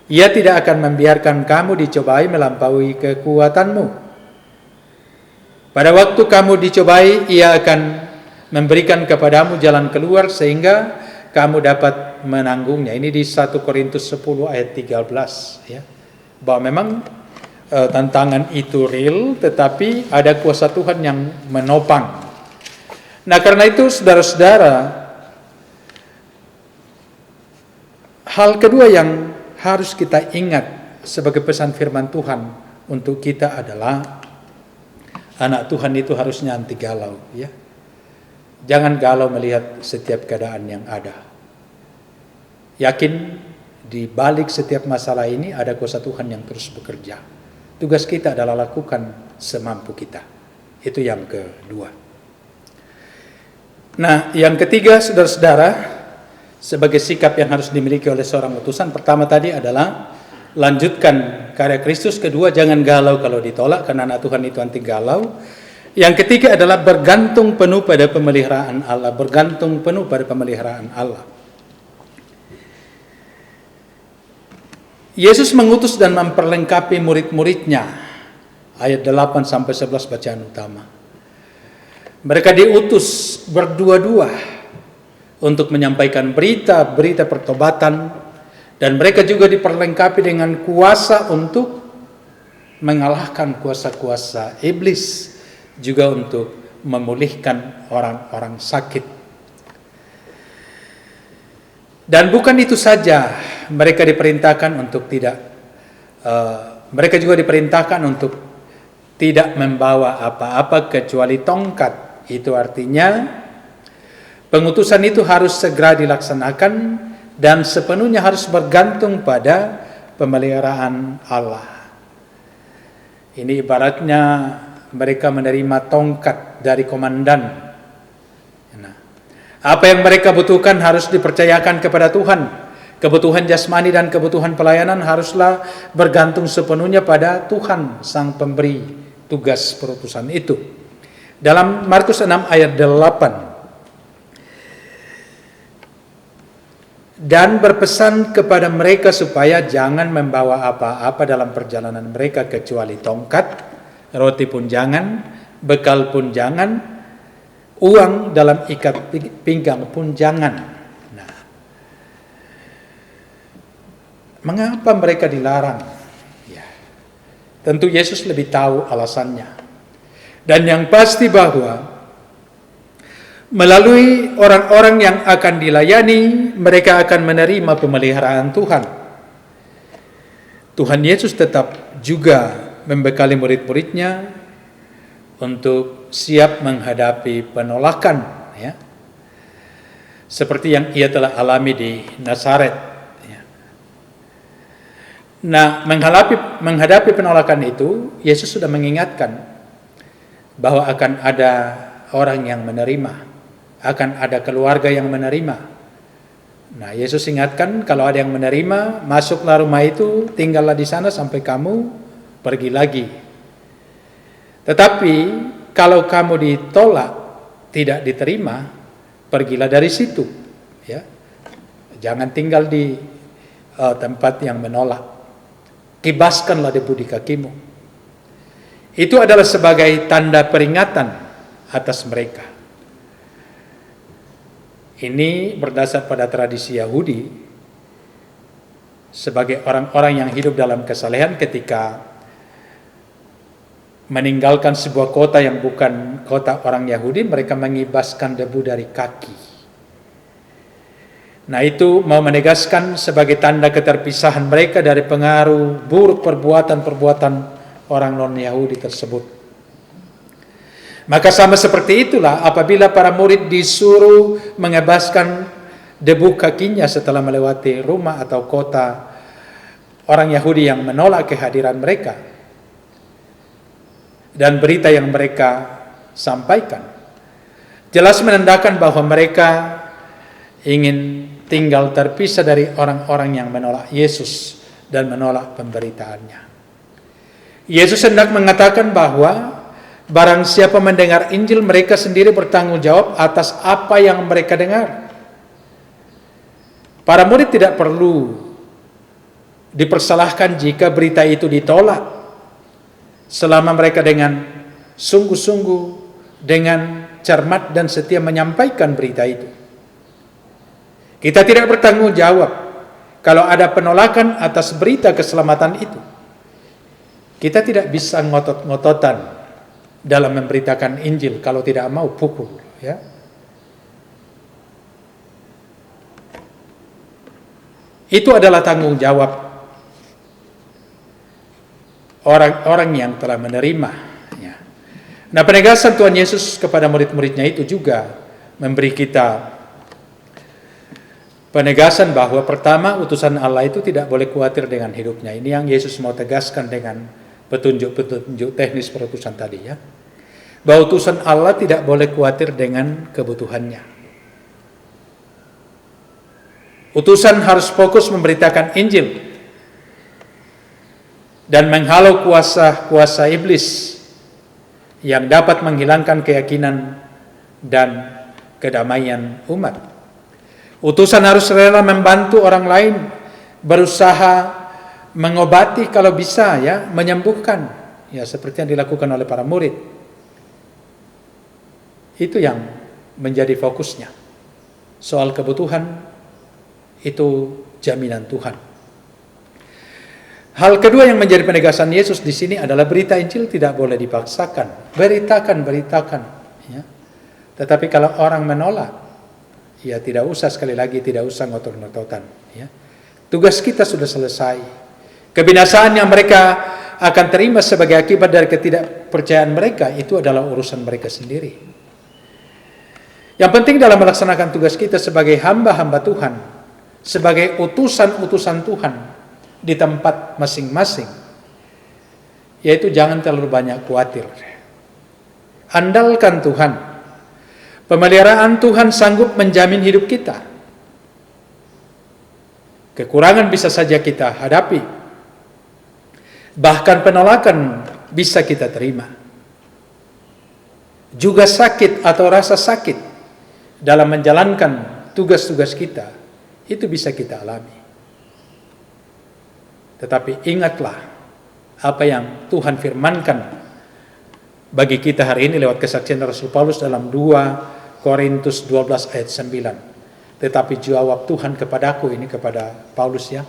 Ia tidak akan membiarkan kamu dicobai melampaui kekuatanmu. Pada waktu kamu dicobai, Ia akan memberikan kepadamu jalan keluar sehingga kamu dapat menanggungnya. Ini di 1 Korintus 10 ayat 13 ya. Bahwa memang tantangan itu real, tetapi ada kuasa Tuhan yang menopang. Nah, karena itu saudara-saudara, hal kedua yang harus kita ingat sebagai pesan firman Tuhan untuk kita adalah anak Tuhan itu harusnya anti galau ya. Jangan galau melihat setiap keadaan yang ada. Yakin di balik setiap masalah ini ada kuasa Tuhan yang terus bekerja. Tugas kita adalah lakukan semampu kita. Itu yang kedua. Nah, yang ketiga, saudara-saudara, sebagai sikap yang harus dimiliki oleh seorang utusan, pertama tadi adalah lanjutkan karya Kristus. Kedua, jangan galau kalau ditolak, karena anak Tuhan itu anti galau. Yang ketiga adalah bergantung penuh pada pemeliharaan Allah. Bergantung penuh pada pemeliharaan Allah. Yesus mengutus dan memperlengkapi murid-muridnya. Ayat 8-11 bacaan utama. Mereka diutus berdua-dua untuk menyampaikan berita pertobatan, dan mereka juga diperlengkapi dengan kuasa untuk mengalahkan kuasa-kuasa iblis, juga untuk memulihkan orang-orang sakit. Dan bukan itu saja, mereka diperintahkan untuk mereka juga diperintahkan untuk tidak membawa apa-apa kecuali tongkat. Itu artinya pengutusan itu harus segera dilaksanakan dan sepenuhnya harus bergantung pada pemeliharaan Allah. Ini ibaratnya mereka menerima tongkat dari komandan. Nah, apa yang mereka butuhkan harus dipercayakan kepada Tuhan. Kebutuhan jasmani dan kebutuhan pelayanan haruslah bergantung sepenuhnya pada Tuhan, sang pemberi tugas perutusan itu. Dalam Markus 6 ayat 8, dan berpesan kepada mereka supaya jangan membawa apa-apa dalam perjalanan mereka kecuali tongkat, roti pun jangan, bekal pun jangan, uang dalam ikat pinggang pun jangan. Nah, mengapa mereka dilarang? Ya, tentu Yesus lebih tahu alasannya. Dan yang pasti bahwa melalui orang-orang yang akan dilayani, mereka akan menerima pemeliharaan Tuhan. Tuhan Yesus tetap juga membekali murid-muridnya untuk siap menghadapi penolakan, ya, seperti yang ia telah alami di Nazaret. Ya. Nah, menghadapi penolakan itu, Yesus sudah mengingatkan bahwa akan ada orang yang menerima, akan ada keluarga yang menerima. Nah, Yesus ingatkan kalau ada yang menerima, masuklah rumah itu, tinggallah di sana sampai kamu pergi lagi. Tetapi kalau kamu ditolak, tidak diterima, pergilah dari situ. Ya, jangan tinggal di tempat yang menolak. Kibaskanlah debu di kakimu. Itu adalah sebagai tanda peringatan atas mereka. Ini berdasar pada tradisi Yahudi, sebagai orang-orang yang hidup dalam kesalehan ketika meninggalkan sebuah kota yang bukan kota orang Yahudi, mereka mengibaskan debu dari kaki. Nah, itu mau menegaskan sebagai tanda keterpisahan mereka dari pengaruh buruk perbuatan-perbuatan orang non-Yahudi tersebut. Maka sama seperti itulah apabila para murid disuruh mengibaskan debu kakinya setelah melewati rumah atau kota orang Yahudi yang menolak kehadiran mereka, dan berita yang mereka sampaikan jelas menandakan bahwa mereka ingin tinggal terpisah dari orang-orang yang menolak Yesus dan menolak pemberitaannya. Yesus hendak mengatakan bahwa barang siapa mendengar Injil, mereka sendiri bertanggung jawab atas apa yang mereka dengar. Para murid tidak perlu dipersalahkan jika berita itu ditolak, selama mereka dengan sungguh-sungguh, dengan cermat dan setia menyampaikan berita itu. Kita tidak bertanggung jawab kalau ada penolakan atas berita keselamatan itu. Kita tidak bisa ngotot-ngototan dalam memberitakan Injil kalau tidak mau pukul, ya. Itu adalah tanggung jawab orang-orang yang telah menerima, ya. Nah, penegasan Tuhan Yesus kepada murid-muridnya itu juga memberi kita penegasan bahwa pertama, utusan Allah itu tidak boleh khawatir dengan hidupnya. Ini yang Yesus mau tegaskan dengan petunjuk-petunjuk teknis perutusan tadi, ya. Bahwa utusan Allah tidak boleh khawatir dengan kebutuhannya. Utusan harus fokus memberitakan Injil dan menghalau kuasa-kuasa iblis yang dapat menghilangkan keyakinan dan kedamaian umat. Utusan harus rela membantu orang lain, berusaha mengobati kalau bisa, ya, menyembuhkan, ya, seperti yang dilakukan oleh para murid. Itu yang menjadi fokusnya. Soal kebutuhan itu jaminan Tuhan. Hal kedua yang menjadi penegasan Yesus di sini adalah berita Injil tidak boleh dipaksakan. Beritakan, ya. Tetapi kalau orang menolak, ya tidak usah, sekali lagi tidak usah ngotot-ngototan, ya. Tugas kita sudah selesai. Kebinasaan yang mereka akan terima sebagai akibat dari ketidakpercayaan mereka itu adalah urusan mereka sendiri. Yang penting dalam melaksanakan tugas kita sebagai hamba-hamba Tuhan, sebagai utusan-utusan Tuhan di tempat masing-masing, yaitu jangan terlalu banyak khawatir. Andalkan Tuhan. Pemeliharaan Tuhan sanggup menjamin hidup kita. Kekurangan bisa saja kita hadapi. Bahkan penolakan bisa kita terima. Juga sakit atau rasa sakit dalam menjalankan tugas-tugas kita, itu bisa kita alami. Tetapi ingatlah apa yang Tuhan firmankan bagi kita hari ini lewat kesaksian Rasul Paulus dalam 2 Korintus 12 ayat 9. Tetapi jawab Tuhan kepadaku, ini kepada Paulus, ya.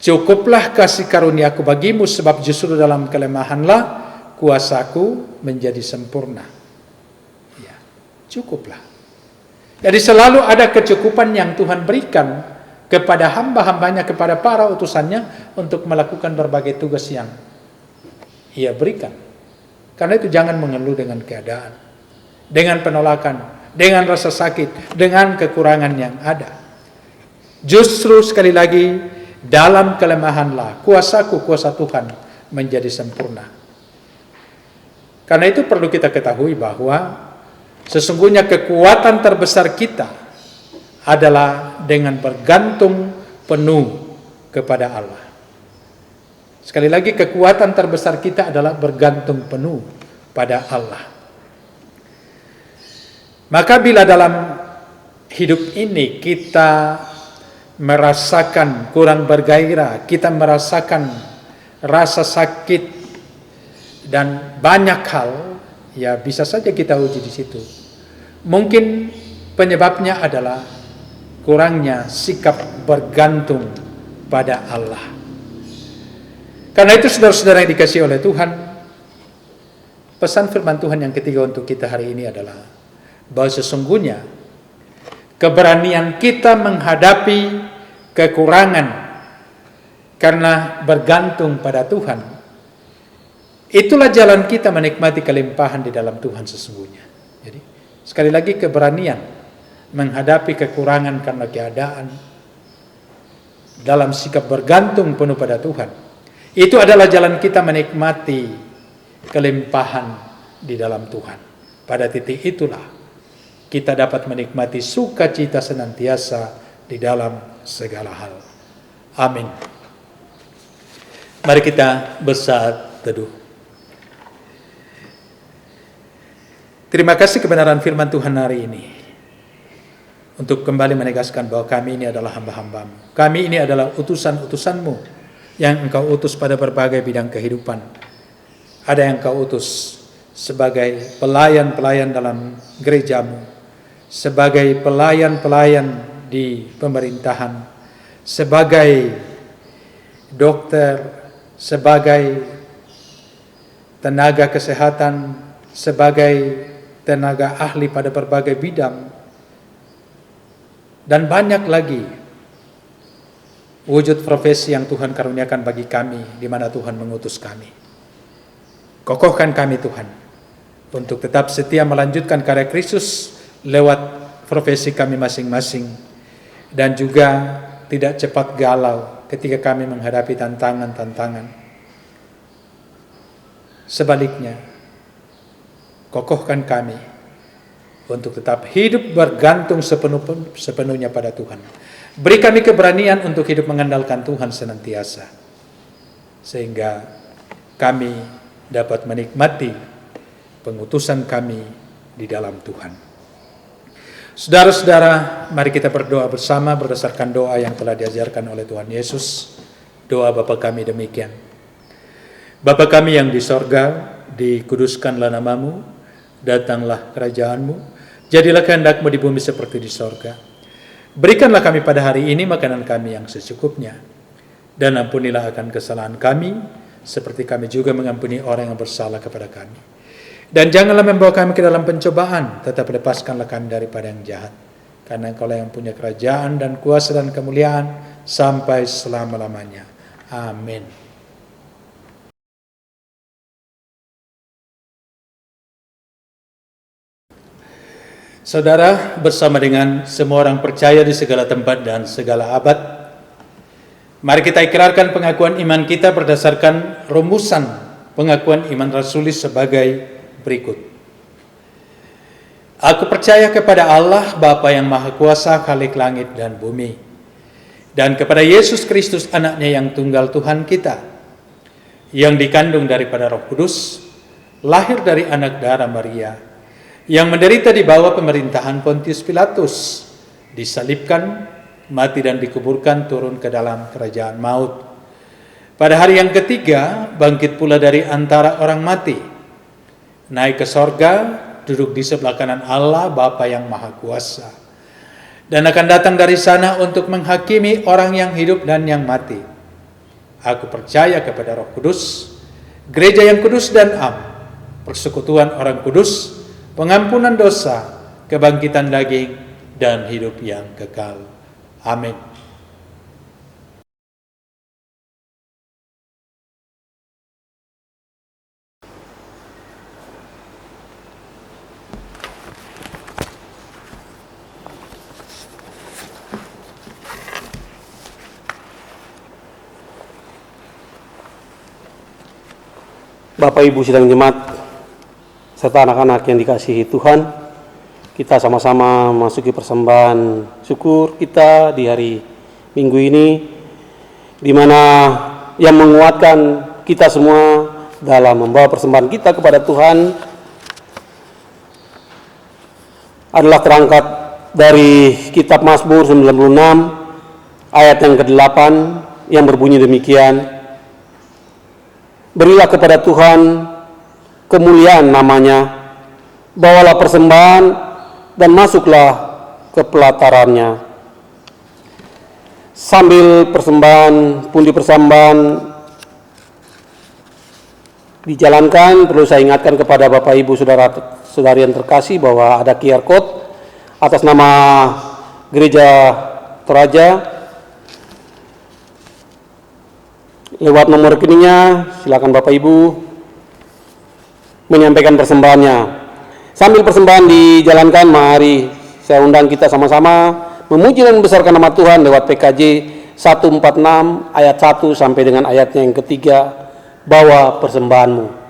Cukuplah kasih karuniaku bagimu, sebab justru dalam kelemahanlah kuasaku menjadi sempurna. Ya, cukuplah. Jadi selalu ada kecukupan yang Tuhan berikan kepada hamba-hambanya, kepada para utusannya untuk melakukan berbagai tugas yang Ia berikan. Karena itu jangan mengeluh dengan keadaan, dengan penolakan, dengan rasa sakit, dengan kekurangan yang ada. Justru sekali lagi dalam kelemahanlah kuasaku, kuasa Tuhan menjadi sempurna. Karena itu perlu kita ketahui bahwa sesungguhnya kekuatan terbesar kita adalah dengan bergantung penuh kepada Allah. Sekali lagi, kekuatan terbesar kita adalah bergantung penuh pada Allah. Maka bila dalam hidup ini kita merasakan kurang bergairah, kita merasakan rasa sakit dan banyak hal, ya bisa saja kita uji di situ. Mungkin penyebabnya adalah kurangnya sikap bergantung pada Allah. Karena itu saudara-saudara yang dikasihi oleh Tuhan, pesan firman Tuhan yang ketiga untuk kita hari ini adalah bahwa sesungguhnya keberanian kita menghadapi kekurangan karena bergantung pada Tuhan, itulah jalan kita menikmati kelimpahan di dalam Tuhan sesungguhnya. Jadi sekali lagi, keberanian menghadapi kekurangan karena keadaan dalam sikap bergantung penuh pada Tuhan, itu adalah jalan kita menikmati kelimpahan di dalam Tuhan. Pada titik itulah kita dapat menikmati sukacita senantiasa di dalam segala hal. Amin. Mari kita bersaat teduh. Terima kasih kebenaran firman Tuhan hari ini, untuk kembali menegaskan bahwa kami ini adalah hamba-hamba-Mu. Kami ini adalah utusan-utusan-Mu yang Engkau utus pada berbagai bidang kehidupan. Ada yang Engkau utus sebagai pelayan-pelayan dalam gereja-Mu, sebagai pelayan-pelayan di pemerintahan, sebagai dokter, sebagai tenaga kesehatan, sebagai tenaga ahli pada berbagai bidang, dan banyak lagi wujud profesi yang Tuhan karuniakan bagi kami, di mana Tuhan mengutus kami. Kokohkan kami Tuhan, untuk tetap setia melanjutkan karya Kristus lewat profesi kami masing-masing, dan juga tidak cepat galau ketika kami menghadapi tantangan-tantangan. Sebaliknya, kokohkan kami untuk tetap hidup bergantung sepenuhnya pada Tuhan. Beri kami keberanian untuk hidup mengandalkan Tuhan senantiasa, sehingga kami dapat menikmati pengutusan kami di dalam Tuhan. Saudara-saudara, mari kita berdoa bersama berdasarkan doa yang telah diajarkan oleh Tuhan Yesus. Doa Bapa kami demikian: Bapa kami yang di sorga, dikuduskanlah nama-Mu, datanglah kerajaan-Mu, jadilah kehendak-Mu di bumi seperti di sorga. Berikanlah kami pada hari ini makanan kami yang secukupnya, dan ampunilah akan kesalahan kami, seperti kami juga mengampuni orang yang bersalah kepada kami. Dan janganlah membawa kami ke dalam pencobaan, tetapi lepaskanlah kami daripada yang jahat. Karena Engkau-lah yang punya kerajaan dan kuasa dan kemuliaan sampai selama-lamanya. Amin. Saudara, bersama dengan semua orang percaya di segala tempat dan segala abad, mari kita ikrarkan pengakuan iman kita berdasarkan rumusan pengakuan iman rasuli sebagai berikut. Aku percaya kepada Allah, Bapa yang Maha Kuasa, Khalik langit dan bumi, dan kepada Yesus Kristus, anaknya yang tunggal Tuhan kita, yang dikandung daripada Roh Kudus, lahir dari anak darah Maria, yang menderita di bawah pemerintahan Pontius Pilatus, disalibkan, mati dan dikuburkan, turun ke dalam kerajaan maut. Pada hari yang ketiga, bangkit pula dari antara orang mati, naik ke sorga, duduk di sebelah kanan Allah, Bapa yang Maha Kuasa, dan akan datang dari sana untuk menghakimi orang yang hidup dan yang mati. Aku percaya kepada Roh Kudus, gereja yang kudus dan am, persekutuan orang kudus, pengampunan dosa, kebangkitan daging, dan hidup yang kekal. Amin. Bapak Ibu sidang jemaat serta anak-anak yang dikasihi Tuhan, kita sama-sama memasuki persembahan syukur kita di hari Minggu ini, di mana yang menguatkan kita semua dalam membawa persembahan kita kepada Tuhan adalah terangkat dari kitab Mazmur 96 ayat yang ke-8 yang berbunyi demikian: berilah kepada Tuhan kemuliaan namanya, bawalah persembahan dan masuklah ke pelatarannya. Sambil persembahan, pundi persembahan dijalankan, perlu saya ingatkan kepada Bapak Ibu saudara-saudari yang terkasih bahwa ada QR Code atas nama Gereja Toraja. Lewat nomor rekeningnya, silakan Bapak Ibu menyampaikan persembahannya. Sambil persembahan dijalankan, mari saya undang kita sama-sama memuji dan membesarkan nama Tuhan lewat PKJ 146 ayat 1 sampai dengan ayatnya yang ketiga. Bawa persembahanmu.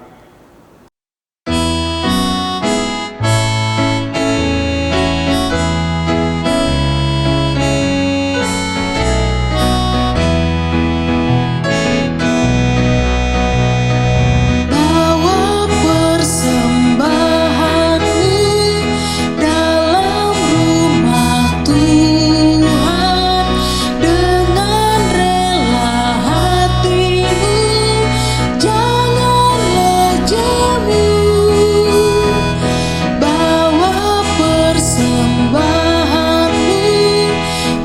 Bawa persembahanmu dalam rumah Tuhan dengan rela hatimu, janganlah jemu. Bawa persembahanmu,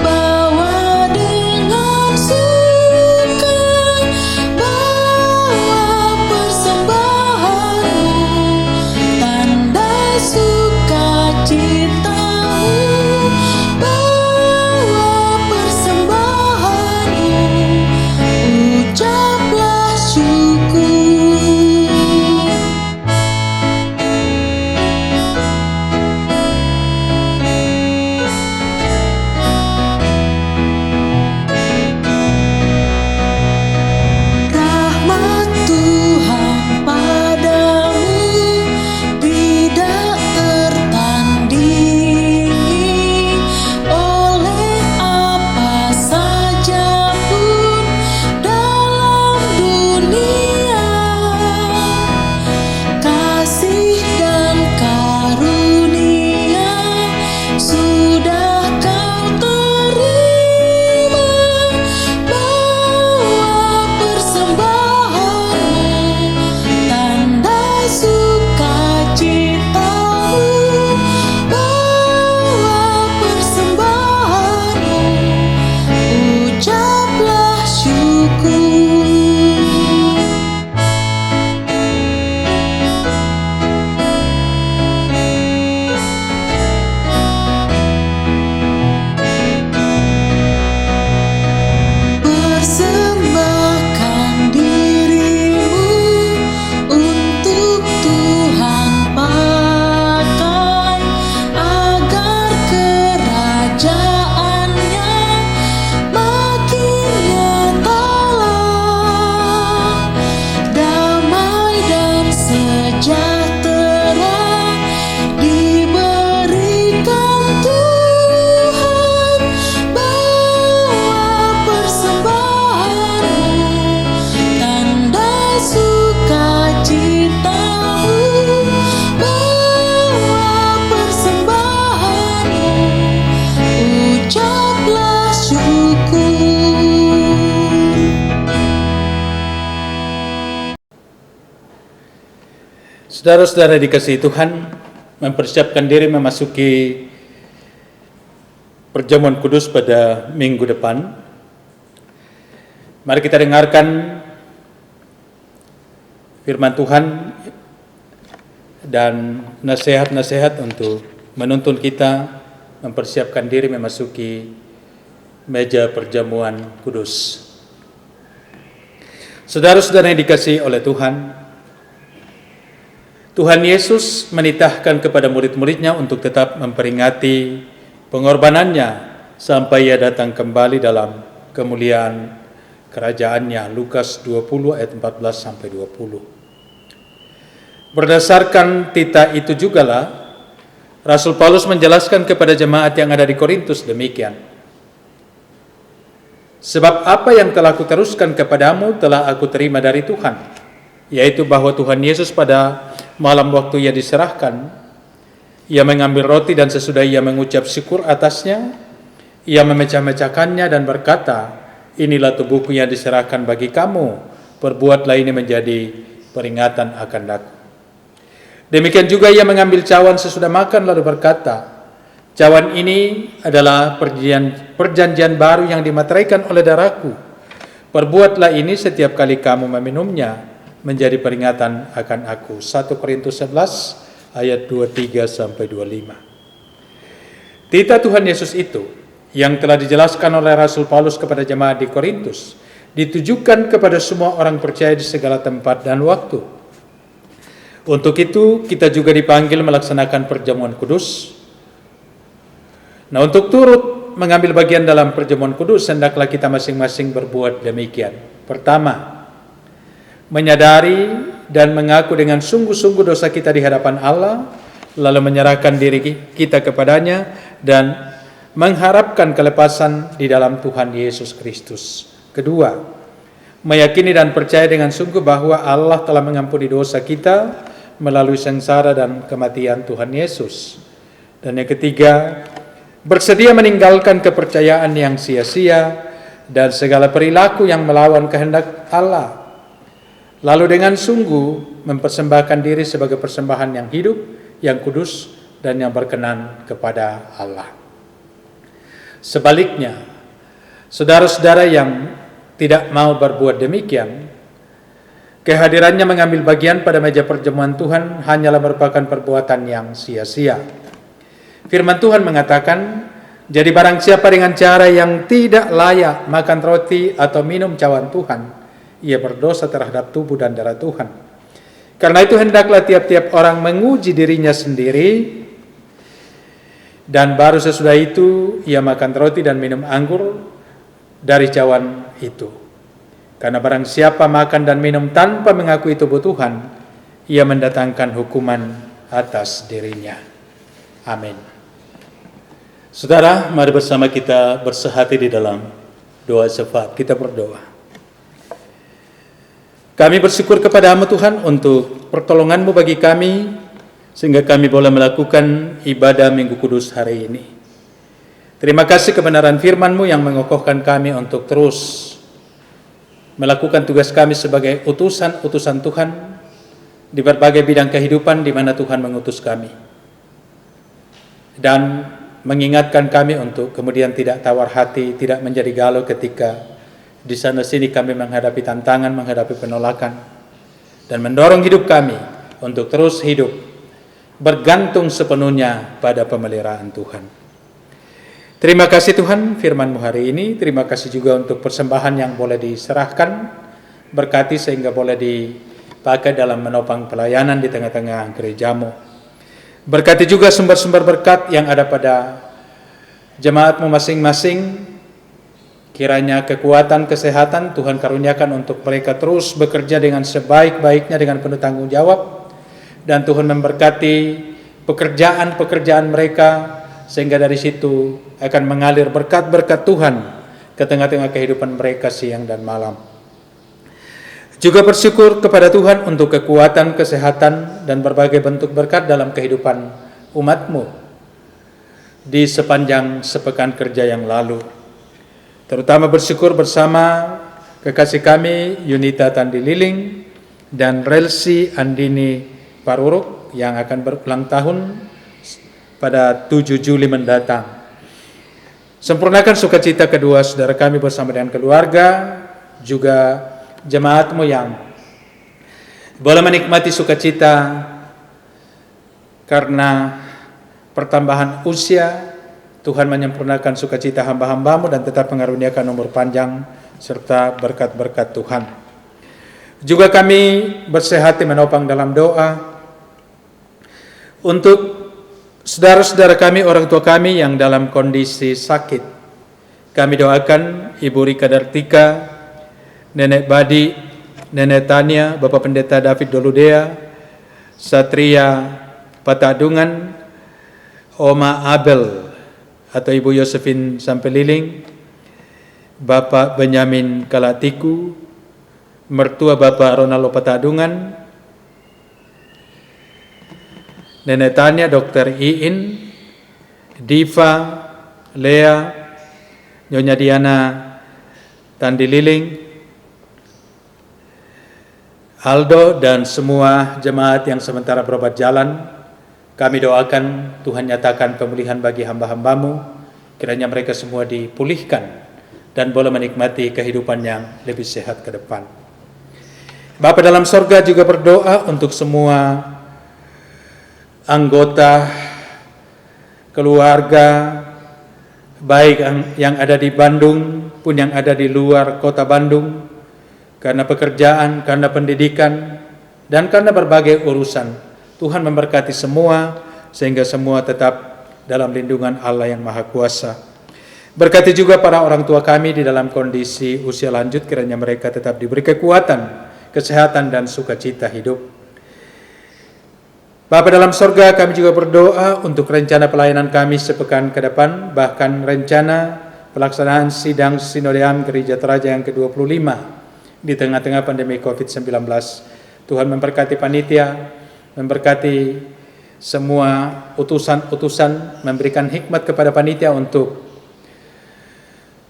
bawa dengan suka, bawa persembahanmu, tanda sukacitamu, bawa persembahanmu, ucaplah syukur. Rahmat Tuhan padamu tidak tertandingi oleh apa saja pun dalam dunia. Kasih dan karunia sudah kau terima. Bawa persembahanmu, tanda sukacitamu, bawa persembahanmu, ucaplah syukur. Persembahkan dirimu untuk Tuhan pakai, agar kerajaannya makin nyatalah. Damai dan sejahtera diberikan Tuhan. Bawa persembahanmu, tanda sukacitamu, bawa persembahanmu, ucaplah syukur. Saudara-saudara dikasihi Tuhan, mempersiapkan diri memasuki perjamuan kudus pada minggu depan. Mari kita dengarkan firman Tuhan dan nasihat-nasihat untuk menuntun kita mempersiapkan diri memasuki meja perjamuan kudus. Saudara-saudara yang dikasihi oleh Tuhan, Tuhan Yesus menitahkan kepada murid-muridnya untuk tetap memperingati pengorbanannya sampai Ia datang kembali dalam kemuliaan kerajaannya. Lukas 20 ayat 14 sampai 20. Berdasarkan titah itu jugalah Rasul Paulus menjelaskan kepada jemaat yang ada di Korintus demikian. Sebab apa yang telah kuteruskan kepadamu telah aku terima dari Tuhan, yaitu bahwa Tuhan Yesus pada malam waktu ia diserahkan, ia mengambil roti dan sesudah ia mengucap syukur atasnya, ia memecah-mecahkannya dan berkata, inilah tubuhku yang diserahkan bagi kamu, perbuatlah ini menjadi peringatan akan aku. Demikian juga ia mengambil cawan sesudah makan lalu berkata, cawan ini adalah perjanjian baru yang dimateraikan oleh darahku. Perbuatlah ini setiap kali kamu meminumnya menjadi peringatan akan aku. 1 Korintus 11 ayat 23-25. Titah Tuhan Yesus itu yang telah dijelaskan oleh Rasul Paulus kepada jemaat di Korintus ditujukan kepada semua orang percaya di segala tempat dan waktu. Untuk itu kita juga dipanggil melaksanakan perjamuan kudus. Nah, untuk turut mengambil bagian dalam perjamuan kudus, hendaklah kita masing-masing berbuat demikian. Pertama, menyadari dan mengaku dengan sungguh-sungguh dosa kita di hadapan Allah, lalu menyerahkan diri kita kepadanya dan mengharapkan kelepasan di dalam Tuhan Yesus Kristus. Kedua, meyakini dan percaya dengan sungguh bahwa Allah telah mengampuni dosa kita melalui sengsara dan kematian Tuhan Yesus. Dan yang ketiga, bersedia meninggalkan kepercayaan yang sia-sia dan segala perilaku yang melawan kehendak Allah, lalu dengan sungguh mempersembahkan diri sebagai persembahan yang hidup, yang kudus, dan yang berkenan kepada Allah. Sebaliknya, saudara-saudara yang tidak mau berbuat demikian, kehadirannya mengambil bagian pada meja perjamuan Tuhan hanyalah merupakan perbuatan yang sia-sia. Firman Tuhan mengatakan, jadi barang siapa dengan cara yang tidak layak makan roti atau minum cawan Tuhan, ia berdosa terhadap tubuh dan darah Tuhan. Karena itu hendaklah tiap-tiap orang menguji dirinya sendiri, dan baru sesudah itu ia makan roti dan minum anggur dari cawan itu. Karena barang siapa makan dan minum tanpa mengakui tubuh Tuhan, ia mendatangkan hukuman atas dirinya. Amin. Saudara, mari bersama kita bersehati di dalam doa syafaat. Kita berdoa. Kami bersyukur kepadamu Tuhan untuk pertolonganmu bagi kami, sehingga kami boleh melakukan ibadah Minggu Kudus hari ini. Terima kasih kebenaran firman-Mu yang mengokohkan kami untuk terus melakukan tugas kami sebagai utusan-utusan Tuhan di berbagai bidang kehidupan di mana Tuhan mengutus kami. Dan mengingatkan kami untuk kemudian tidak tawar hati, tidak menjadi galau ketika di sana sini kami menghadapi tantangan, menghadapi penolakan, dan mendorong hidup kami untuk terus hidup bergantung sepenuhnya pada pemeliharaan Tuhan. Terima kasih Tuhan firman-Mu hari ini. Terima kasih juga untuk persembahan yang boleh diserahkan. Berkati sehingga boleh dipakai dalam menopang pelayanan di tengah-tengah gereja-Mu. Berkati juga sumber-sumber berkat yang ada pada jemaat-Mu masing-masing. Kiranya kekuatan, kesehatan Tuhan karuniakan untuk mereka terus bekerja dengan sebaik-baiknya dengan penuh tanggung jawab. Dan Tuhan memberkati pekerjaan-pekerjaan mereka, sehingga dari situ akan mengalir berkat-berkat Tuhan ke tengah-tengah kehidupan mereka siang dan malam. Juga bersyukur kepada Tuhan untuk kekuatan, kesehatan, dan berbagai bentuk berkat dalam kehidupan umat-Mu di sepanjang sepekan kerja yang lalu. Terutama bersyukur bersama kekasih kami Yunita Tandi Liling dan Relsi Andini Paruruk yang akan berulang tahun pada 7 Juli mendatang. Sempurnakan sukacita kedua saudara kami bersama dengan keluarga, juga jemaat-Mu yang boleh menikmati sukacita karena pertambahan usia. Tuhan menyempurnakan sukacita hamba-hamba-Mu dan tetap mengaruniakan umur panjang serta berkat-berkat Tuhan. Juga kami bersehati menopang dalam doa untuk saudara-saudara kami, orang tua kami yang dalam kondisi sakit. Kami doakan Ibu Rika Dartika, Nenek Badi, Nenek Tania, Bapak Pendeta David Doludea, Satria Patadungan, Oma Abel atau Ibu Yosefin Sampeliling, Bapak Benyamin Kalatiku, mertua Bapak Ronaldo Patadungan, Nenek Tania, Dr. Iin, Diva, Lea, Nyonya Diana Tandililing, Aldo, dan semua jemaat yang sementara berobat jalan. Kami doakan Tuhan nyatakan pemulihan bagi hamba-hambamu, kiranya mereka semua dipulihkan dan boleh menikmati kehidupan yang lebih sehat ke depan. Bapa dalam sorga juga berdoa untuk semua anggota keluarga, baik yang ada di Bandung pun yang ada di luar kota Bandung, karena pekerjaan, karena pendidikan, dan karena berbagai urusan. Tuhan memberkati semua, sehingga semua tetap dalam lindungan Allah yang Maha Kuasa. Berkati juga para orang tua kami di dalam kondisi usia lanjut, kiranya mereka tetap diberi kekuatan, kesehatan, dan sukacita hidup. Bapa dalam sorga, kami juga berdoa untuk rencana pelayanan kami sepekan ke depan, bahkan rencana pelaksanaan sidang sinodean Gereja Teraja yang ke-25 di tengah-tengah pandemi COVID-19. Tuhan memberkati panitia, memberkati semua utusan-utusan, memberikan hikmat kepada panitia untuk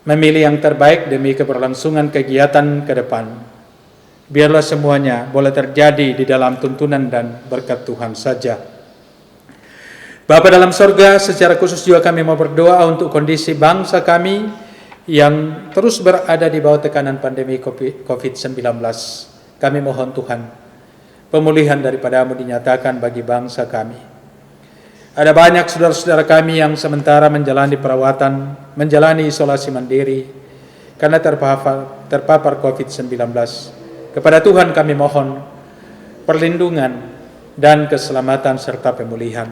memilih yang terbaik demi keberlangsungan kegiatan ke depan. Biarlah semuanya boleh terjadi di dalam tuntunan dan berkat Tuhan saja. Bapa dalam sorga, secara khusus juga kami mau berdoa untuk kondisi bangsa kami yang terus berada di bawah tekanan pandemi COVID-19. Kami mohon Tuhan, pemulihan daripada-Mu dinyatakan bagi bangsa kami. Ada banyak saudara-saudara kami yang sementara menjalani perawatan, menjalani isolasi mandiri karena terpapar COVID-19. Kepada Tuhan kami mohon perlindungan dan keselamatan serta pemulihan.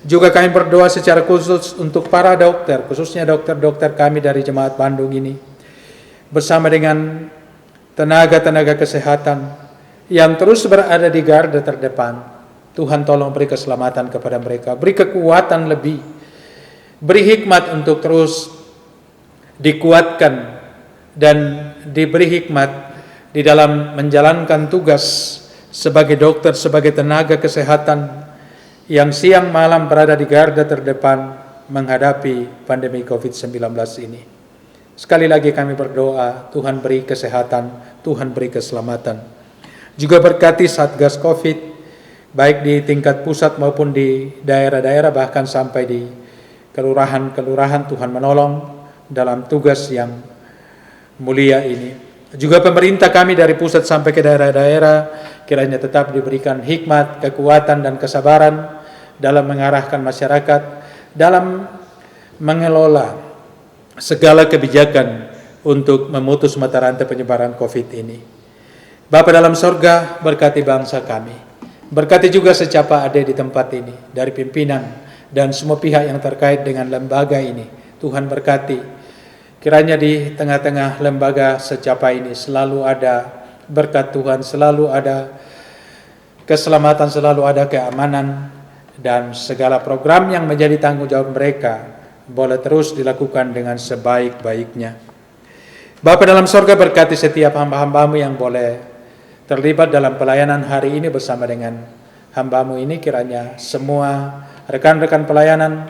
Juga kami berdoa secara khusus untuk para dokter, khususnya dokter-dokter kami dari Jemaat Bandung ini, bersama dengan tenaga-tenaga kesehatan yang terus berada di garda terdepan. Tuhan tolong beri keselamatan kepada mereka, beri kekuatan lebih, beri hikmat untuk terus dikuatkan dan diberi hikmat di dalam menjalankan tugas sebagai dokter, sebagai tenaga kesehatan yang siang malam berada di garda terdepan menghadapi pandemi COVID-19 ini. Sekali lagi kami berdoa, Tuhan beri kesehatan, Tuhan beri keselamatan. Juga berkati Satgas COVID, baik di tingkat pusat maupun di daerah-daerah, bahkan sampai di kelurahan-kelurahan. Tuhan menolong dalam tugas yang mulia ini. Juga pemerintah kami dari pusat sampai ke daerah-daerah, kiranya tetap diberikan hikmat, kekuatan, dan kesabaran dalam mengarahkan masyarakat, dalam mengelola segala kebijakan untuk memutus mata rantai penyebaran COVID ini. Bapa dalam sorga, berkati bangsa kami. Berkati juga secapa ada di tempat ini, dari pimpinan dan semua pihak yang terkait dengan lembaga ini. Tuhan berkati. Kiranya di tengah-tengah lembaga secapa ini selalu ada berkat Tuhan, selalu ada keselamatan, selalu ada keamanan, dan segala program yang menjadi tanggung jawab mereka boleh terus dilakukan dengan sebaik-baiknya. Bapa dalam sorga, berkati setiap hamba-hambamu yang boleh terlibat dalam pelayanan hari ini bersama dengan hambamu ini. Kiranya semua rekan-rekan pelayanan,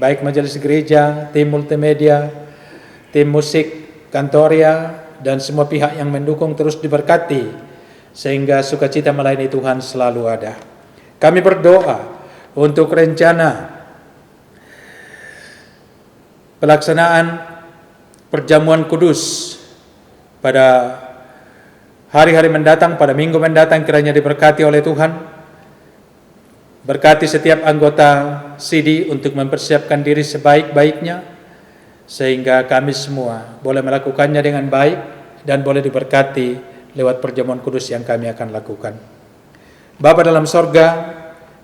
baik majelis gereja, tim multimedia, tim musik, kantoria, dan semua pihak yang mendukung terus diberkati, sehingga sukacita melayani Tuhan selalu ada. Kami berdoa untuk rencana pelaksanaan perjamuan kudus pada hari-hari mendatang, pada minggu mendatang, kiranya diberkati oleh Tuhan. Berkati setiap anggota CD untuk mempersiapkan diri sebaik-baiknya, sehingga kami semua boleh melakukannya dengan baik dan boleh diberkati lewat perjamuan kudus yang kami akan lakukan. Bapa dalam sorga,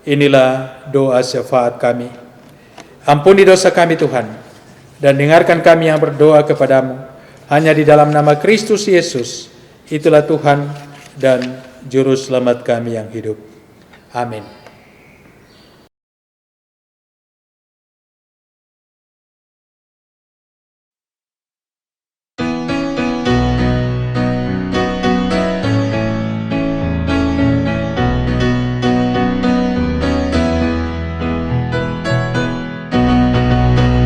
inilah doa syafaat kami. Ampuni dosa kami Tuhan, dan dengarkan kami yang berdoa kepadamu hanya di dalam nama Kristus Yesus. Itulah Tuhan dan Juru Selamat kami yang hidup. Amin.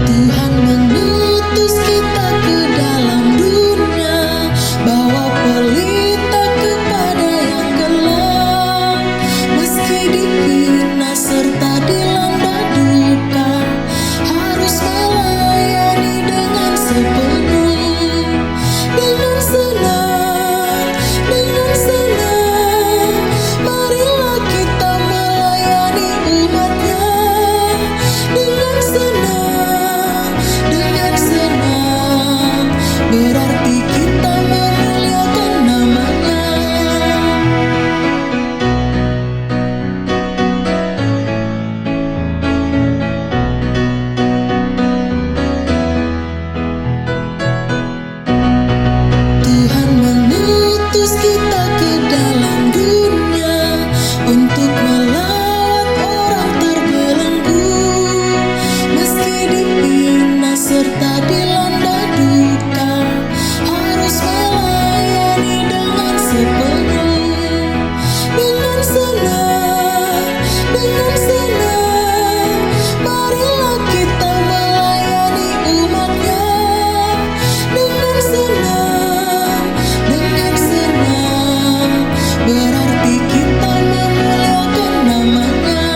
Tuhan mengutus kita ke dalam dunia, bawa pelita kepada yang gelap. Meski dihina serta dilanda duka, harus melayani dengan sepenuh. Dengan senang, marilah kita melayani umatnya. Dengan senang, berarti kita memuliakan namanya. Tuhan mengutus kita ke dalam dunia untuk melawat orang terbelenggu. Meski dihina serta dilanda duka, harus melayani dengan sepenuh. Dengan senang, marilah kita melayani umatnya. Dengan senang, berarti kita memuliakan namanya.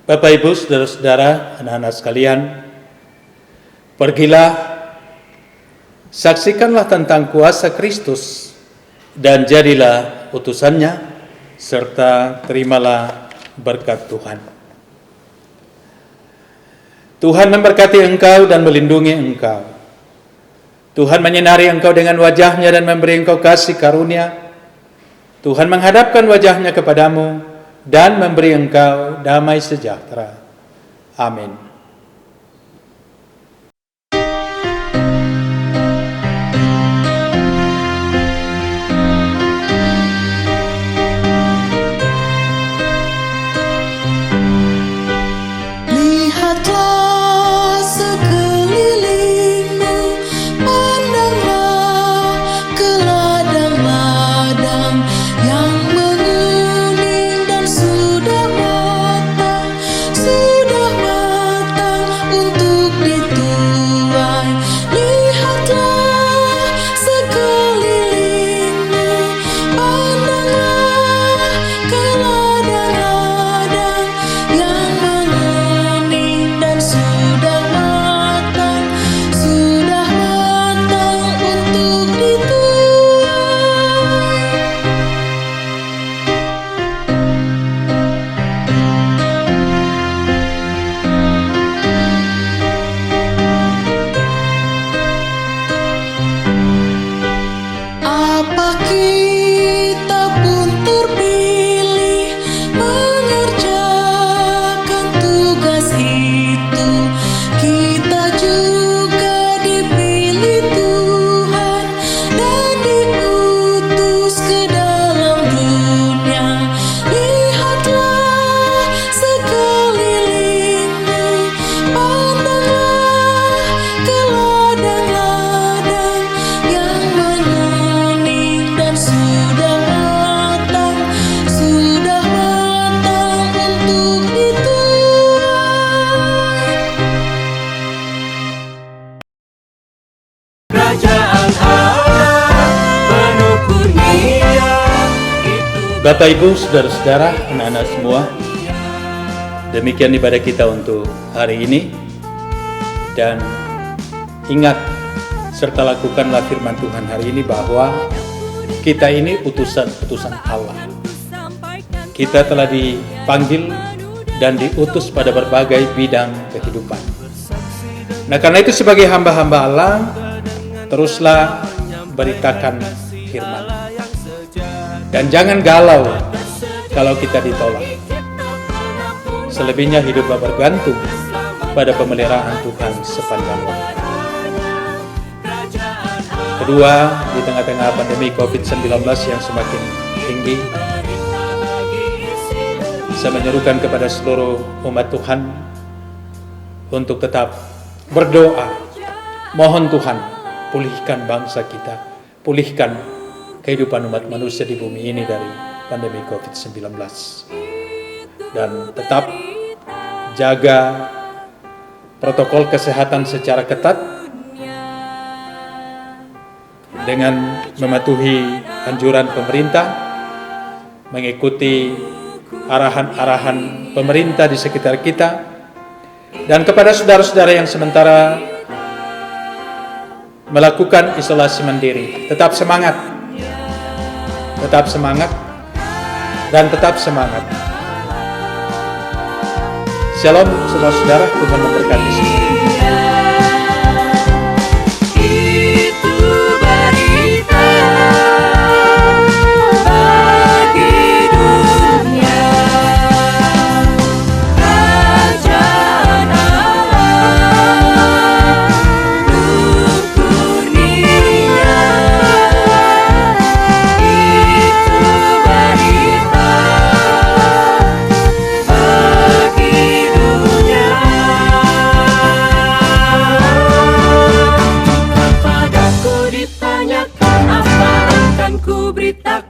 Bapak, Ibu, saudara-saudara, anak-anak sekalian, pergilah, saksikanlah tentang kuasa Kristus, dan jadilah utusannya, serta terimalah berkat Tuhan. Tuhan memberkati engkau dan melindungi engkau. Tuhan menyinari engkau dengan wajahnya dan memberi engkau kasih karunia. Tuhan menghadapkan wajahnya kepadamu dan memberi engkau damai sejahtera. Amin. Lihatlah sekelilingmu, pandanglah ke ladang-ladang yang menguning dan sudah matang untuk dituai. Lihatlah sekelilingmu, pandanglah ke ladang-ladang yang menguning dan sudah matang untuk dituai. Apa kita pun terpilih mengerjakan tugas itu, kita juga dipilih Tuhan dan diutus ke dalam dunia. Lihatlah sekelilingmu, pandanglah ke ladang-ladang yang menguning dan sudah matang untuk dituai. Kerajaan Allah penuh kurnia itu. Bapak, Ibu, saudara-saudara, anak-anak semua, demikian ibadah kita untuk hari ini. Dan ingat serta lakukanlah firman Tuhan hari ini bahwa kita ini utusan-utusan Allah. Kita telah dipanggil dan diutus pada berbagai bidang kehidupan. Nah, karena itu sebagai hamba-hamba Allah, teruslah beritakan firman. Dan jangan galau kalau kita ditolak. Selebihnya hiduplah bergantung pada pemeliharaan Tuhan sepanjang waktu. Kedua, di tengah-tengah pandemi COVID-19 yang semakin tinggi, saya menyerukan kepada seluruh umat Tuhan untuk tetap berdoa, mohon Tuhan pulihkan bangsa kita, pulihkan kehidupan umat manusia di bumi ini dari pandemi COVID-19, dan tetap jaga protokol kesehatan secara ketat dengan mematuhi anjuran pemerintah, mengikuti arahan-arahan pemerintah di sekitar kita, dan kepada saudara-saudara yang sementara melakukan isolasi mandiri, tetap semangat, dan tetap semangat. Shalom saudara-saudara, Tuhan memberkati semua. Ku beritakan